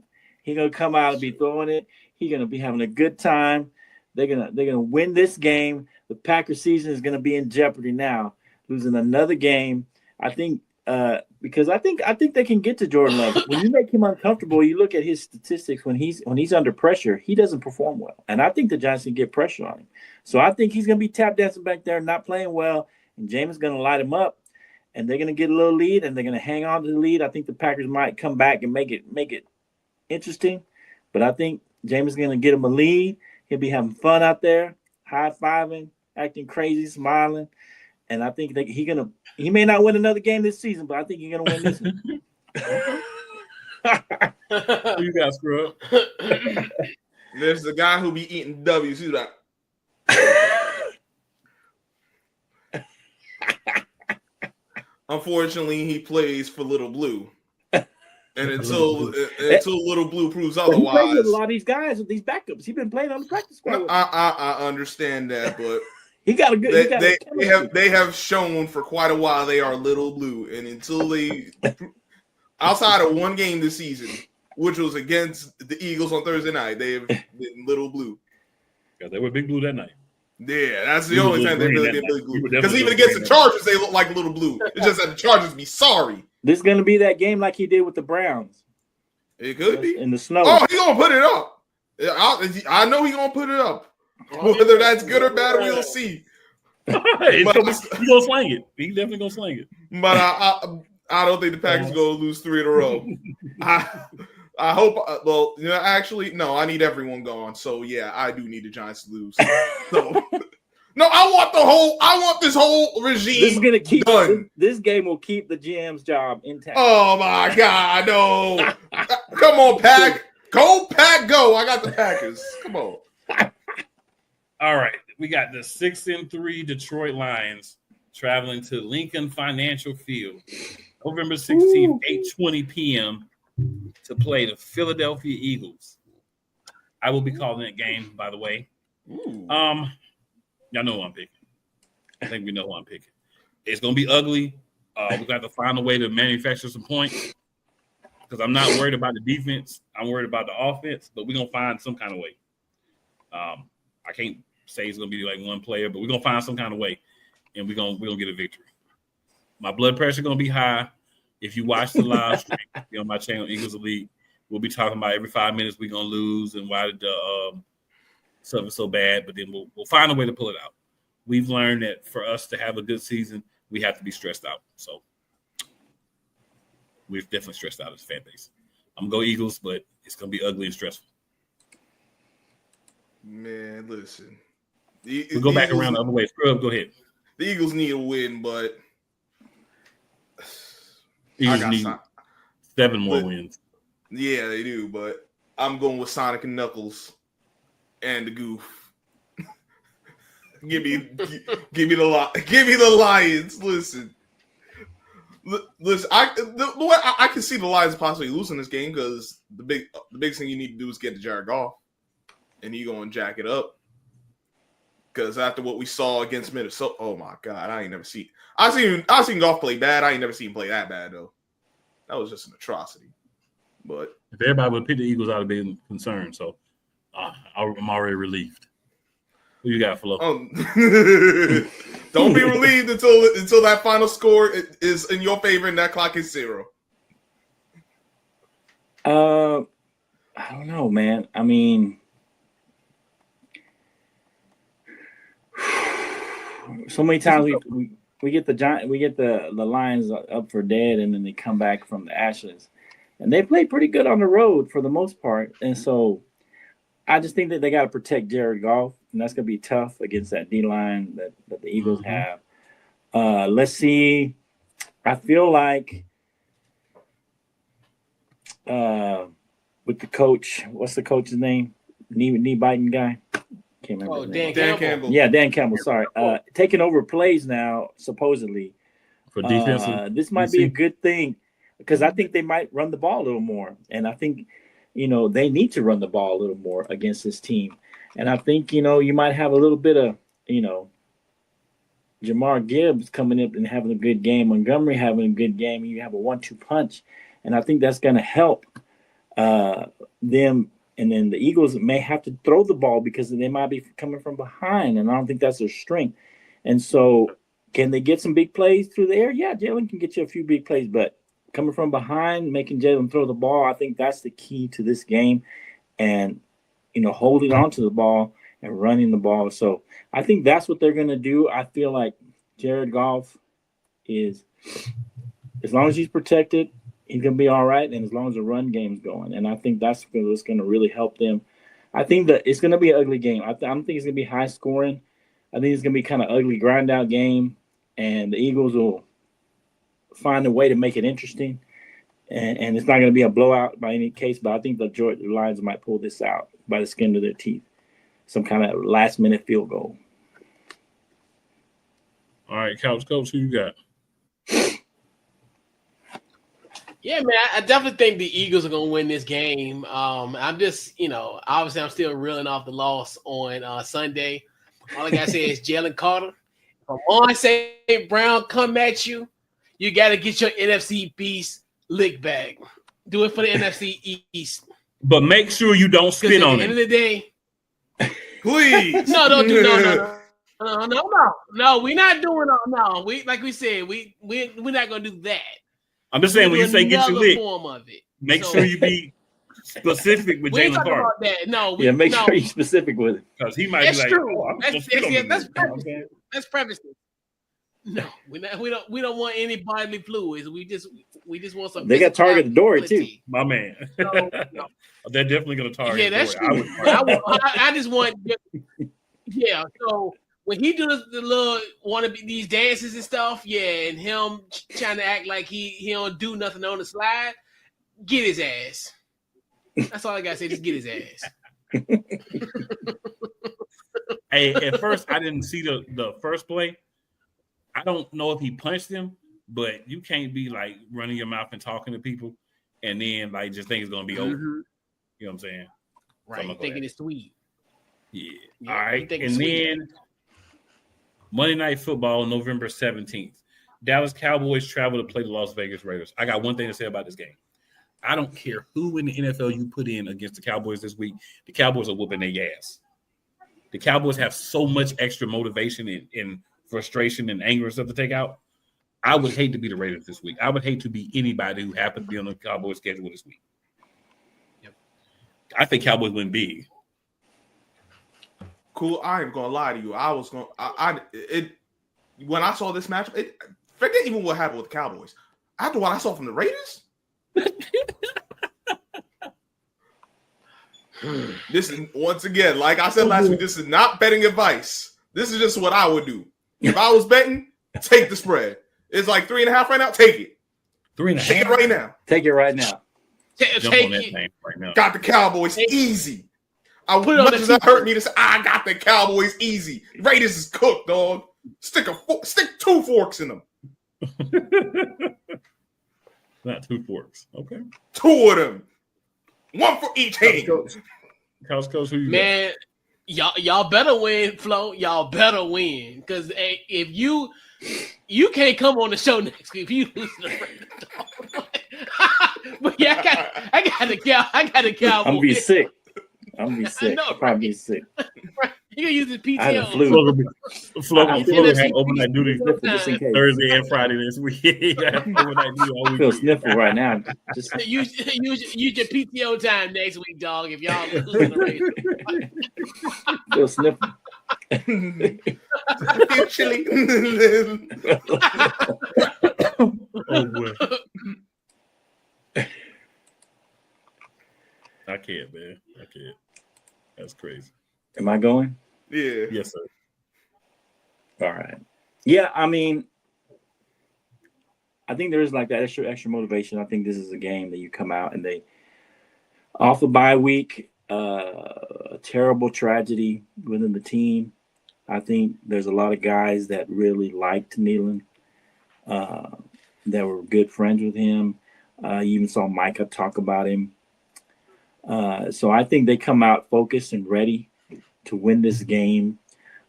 He's gonna come out and be throwing it. He's gonna be having a good time. They're gonna win this game. The Packers season is gonna be in jeopardy now, losing another game. I think because I think they can get to Jordan Love. When you make him uncomfortable, you look at his statistics when he's under pressure, he doesn't perform well. And I think the Giants can get pressure on him. So I think he's gonna be tap dancing back there, not playing well, and James is gonna light him up. And they're going to get a little lead, and they're going to hang on to the lead. I think the Packers might come back and make it interesting. But I think James is going to get him a lead. He'll be having fun out there, high-fiving, acting crazy, smiling. And I think that he may not win another game this season, but I think he's going to win this one. Who you got, Scrub? There's the guy who be eating W's. Who's that? Unfortunately, he plays for Little Blue, and until Little Blue proves otherwise, he plays with a lot of these guys with these backups. He's been playing on the practice squad. I understand that, but he got a good. They have shown for quite a while they are Little Blue, and until they outside of one game this season, which was against the Eagles on Thursday night, they have been Little Blue. Yeah, they were Big Blue that night. Yeah, that's the only time they really been Big Blue. Because even against the that Chargers, they look like Little Blue. It's just that the Chargers be sorry. This is going to be that game like he did with the Browns. It could be in the snow. Oh, he's gonna put it up. I know he's gonna put it up. Whether that's good or bad, we'll see. He's gonna slang it. He's definitely gonna slang it. But I don't think the Packers are gonna lose 3 in a row. I hope. Well, actually, no. I need everyone gone. So yeah, I do need the Giants to lose. So no, I want this whole regime. This is gonna keep done. This game will keep the GM's job intact. Oh my God, no! Come on, Pack. Go, Pack, go! I got the Packers. Come on. All right, we got the 6-3 Detroit Lions traveling to Lincoln Financial Field, November 16th, 8:20 p.m. to play the Philadelphia Eagles. I will be calling that game, by the way. Y'all know who I'm picking. I think we know who I'm picking. It's going to be ugly. We're going to find a way to manufacture some points because I'm not worried about the defense. I'm worried about the offense, but we're going to find some kind of way. I can't say it's going to be like one player, but we're going to find some kind of way, and we're going to get a victory. My blood pressure going to be high. If you watch the live stream on my channel, Eagles Elite, we'll be talking about every 5 minutes we're going to lose and why the stuff is so bad, but then we'll find a way to pull it out. We've learned that for us to have a good season, we have to be stressed out. So we're definitely stressed out as a fan base. I'm going to go Eagles, but it's going to be ugly and stressful. Man, listen. We'll go back around the other way. Scrub, go ahead. The Eagles need a win, but Eagles need 7 more wins. Yeah, they do, but I'm going with Sonic and Knuckles and the Goof. give me the Lions. Listen. I can see the Lions possibly losing this game because the biggest thing you need to do is get to Jared Goff, and you going to jack it up. Because after what we saw against Minnesota, oh my God, I ain't never seen. I seen Goff play bad. I ain't never seen him play that bad though. That was just an atrocity. But if everybody would pick the Eagles, I'd have been concerned. So I'm already relieved. Who you got, Flo? Don't be relieved until that final score is in your favor and that clock is 0. I don't know, man. I mean, so many times we get the Lions up for dead, and then they come back from the ashes. and they play pretty good on the road for the most part. And so I just think that they got to protect Jared Goff, and that's going to be tough against that D line that the Eagles have. Let's see. I feel like with the coach, what's the coach's name? Knee biting guy. Can't remember. Oh, Dan Campbell. Yeah, Dan Campbell. Sorry, taking over plays now supposedly For defensive, this might be a good thing because I think they might run the ball a little more, and I think they need to run the ball a little more against this team. And I think you might have a little bit of Jamar Gibbs coming up and having a good game, Montgomery having a good game. You have a 1-2 punch, and I think that's going to help them. And then the Eagles may have to throw the ball because they might be coming from behind, and I don't think that's their strength. And so, can they get some big plays through the air? Yeah, Jalen can get you a few big plays, but coming from behind, making Jalen throw the ball, I think that's the key to this game. And, holding on to the ball and running the ball. So I think that's what they're going to do. I feel like Jared Goff is, as long as he's protected, he's going to be all right, and as long as the run game's going. And I think that's what's going to really help them. I think that it's going to be an ugly game. I don't think it's going to be high scoring. I think it's going to be kind of ugly, grind-out game, and the Eagles will find a way to make it interesting. And it's not going to be a blowout by any case, but I think the Lions might pull this out by the skin of their teeth. Some kind of last-minute field goal. All right, Couch Coach, who you got? Yeah, man, I definitely think the Eagles are going to win this game. I'm just, obviously I'm still reeling off the loss on Sunday. All I got to say is Jalen Carter. If Amon St. Brown come at you, you got to get your NFC Beast lick bag. Do it for the NFC East. But make sure you don't spit on at the end it. of the day. Please. No, don't do no. No, we're not doing no. We're not going to do that. I'm just saying when you say get your lick, form of it. make sure you be specific with Jalen Carter. About that. No, make sure you're specific with it because he might that's be like, true. "Oh, I'm gonna spit on this lick." Let's preface it. No, we don't want any bodily fluids. We just want some. They got targeted Dory too, my man. No. They're definitely gonna target. Yeah, that's true. I just want. Yeah, so when he does the little wannabe these dances and stuff, yeah, and him trying to act like he don't do nothing on the slide, get his ass. That's all I gotta say. Just get his ass. Hey, at first I didn't see the first play. I don't know if he punched him, but you can't be like running your mouth and talking to people and then like just think it's gonna be over. You know what I'm saying? Right. Thinking it's sweet. Yeah. All right. And then Monday Night Football, November 17th. Dallas Cowboys travel to play the Las Vegas Raiders. I got one thing to say about this game. I don't care who in the NFL you put in against the Cowboys this week. The Cowboys are whooping their ass. The Cowboys have so much extra motivation and frustration and anger and stuff to take out. I would hate to be the Raiders this week. I would hate to be anybody who happens to be on the Cowboys schedule this week. Yep. I think Cowboys win big. Cool. I ain't gonna lie to you. I was going. When I saw this match, forget even what happened with the Cowboys. After what I saw from the Raiders, this is once again, like I said last week, this is not betting advice. This is just what I would do if I was betting. Take the spread. It's like 3.5 right now. Take it. 3.5. Take it right now. Take it right now. Jump on that thing right now. Got the Cowboys easy. Much as that hurt me to say, I got the Cowboys easy. Raiders is cooked, dog. Stick 2 forks in them. Not 2 forks. Okay. 2 of them. 1 for each hand. Couch Coach, who you man, y'all better win, Flo. Y'all better win. Because if you can't come on the show next week if you lose the Raiders. But yeah, I got the Cowboys. I'm gonna be sick. I'm gonna be sick. I'll probably be sick. Right. You can use the PTO. I had a flu. Flo had overnight duty Just in case. Thursday and Friday this week. Overnight duty all I feel week. sniffle right now. Just use your PTO time next week, dog. If y'all lose the Raiders. feel sniffle. Feel chilly. Oh boy. I can't, man. I can't. That's crazy. Am I going? Yeah. Yes, sir. All right. Yeah, I mean, I think there's like that extra motivation. I think this is a game that you come out and they off a bye week, a terrible tragedy within the team. I think there's a lot of guys that really liked Kneeland, that were good friends with him. You even saw Micah talk about him. So I think they come out focused and ready to win this game.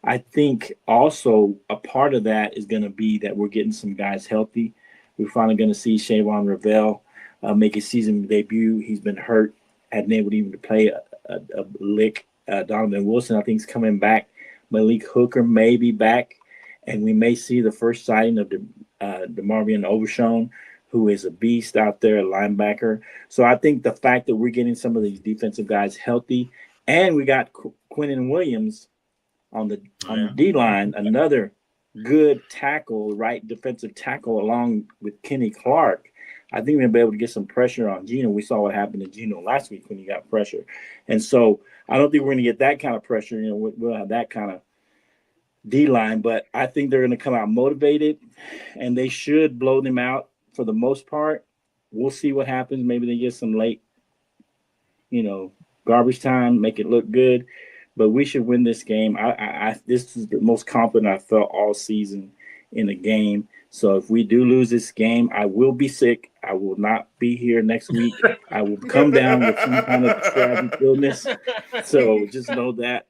I think also a part of that is going to be that we're getting some guys healthy. We're finally going to see Shavon Ravel make his season debut. He's been hurt, hadn't able to even play a lick. Donovan Wilson, I think, is coming back. Malik Hooker may be back, and we may see the first sighting of DeMarvion Overshown, who is a beast out there, a linebacker. So I think the fact that we're getting some of these defensive guys healthy, and we got Quinnen Williams on the D line, another good tackle, right defensive tackle, along with Kenny Clark. I think we'll be able to get some pressure on Geno. We saw what happened to Geno last week when he got pressure. And so I don't think we're going to get that kind of pressure. You know, we'll have that kind of D-line, but I think they're going to come out motivated, and they should blow them out for the most part. We'll see what happens. Maybe they get some late, garbage time, make it look good. But we should win this game. This is the most confident I felt all season in a game. So if we do lose this game, I will be sick. I will not be here next week. I will come down with some kind of tragic illness. So just know that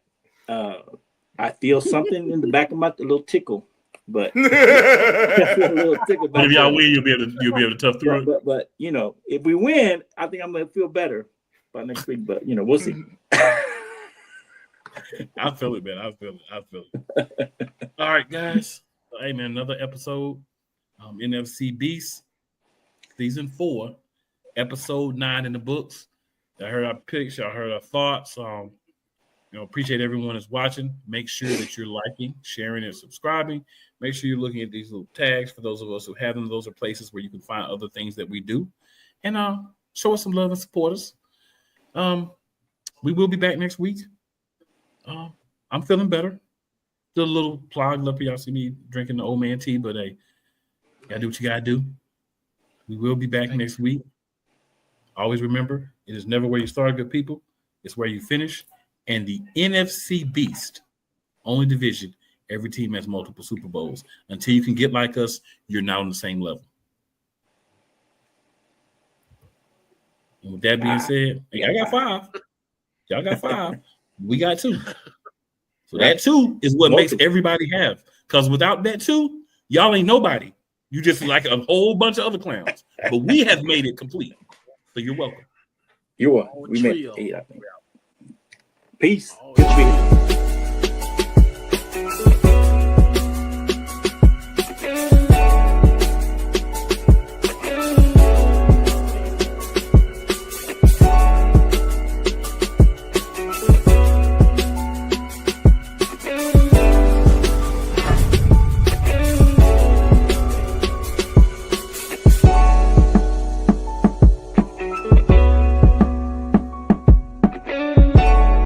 I feel something in the back of a little tickle. But I feel a little tickle. But if y'all win, you'll be able to tough through it. But if we win, I think I'm gonna feel better by next week. But we'll see. I feel it, man. I feel it. All right, guys. Hey, man, another episode. NFC Beast, season 4, episode 9 in the books. I heard our picks. I heard our thoughts. Appreciate everyone that's watching. Make sure that you're liking, sharing, and subscribing. Make sure you're looking at these little tags for those of us who have them. Those are places where you can find other things that we do. And show us some love and support us. We will be back next week. I'm feeling better. Still a little clogged up. Y'all see me drinking the old man tea, but hey, gotta do what you gotta do. We will be back next week. Always remember, it is never where you start, good people. It's where you finish. And the NFC Beast, only division, every team has multiple Super Bowls. Until you can get like us, you're not on the same level. And with that being said, hey, I got 5. Y'all got 5. We got 2. So that 2 is what makes everybody have. Because without that 2, y'all ain't nobody. You just like a whole bunch of other clowns. But we have made it complete. So you're welcome. You're welcome. We made 8, I think. Peace. Good to be here.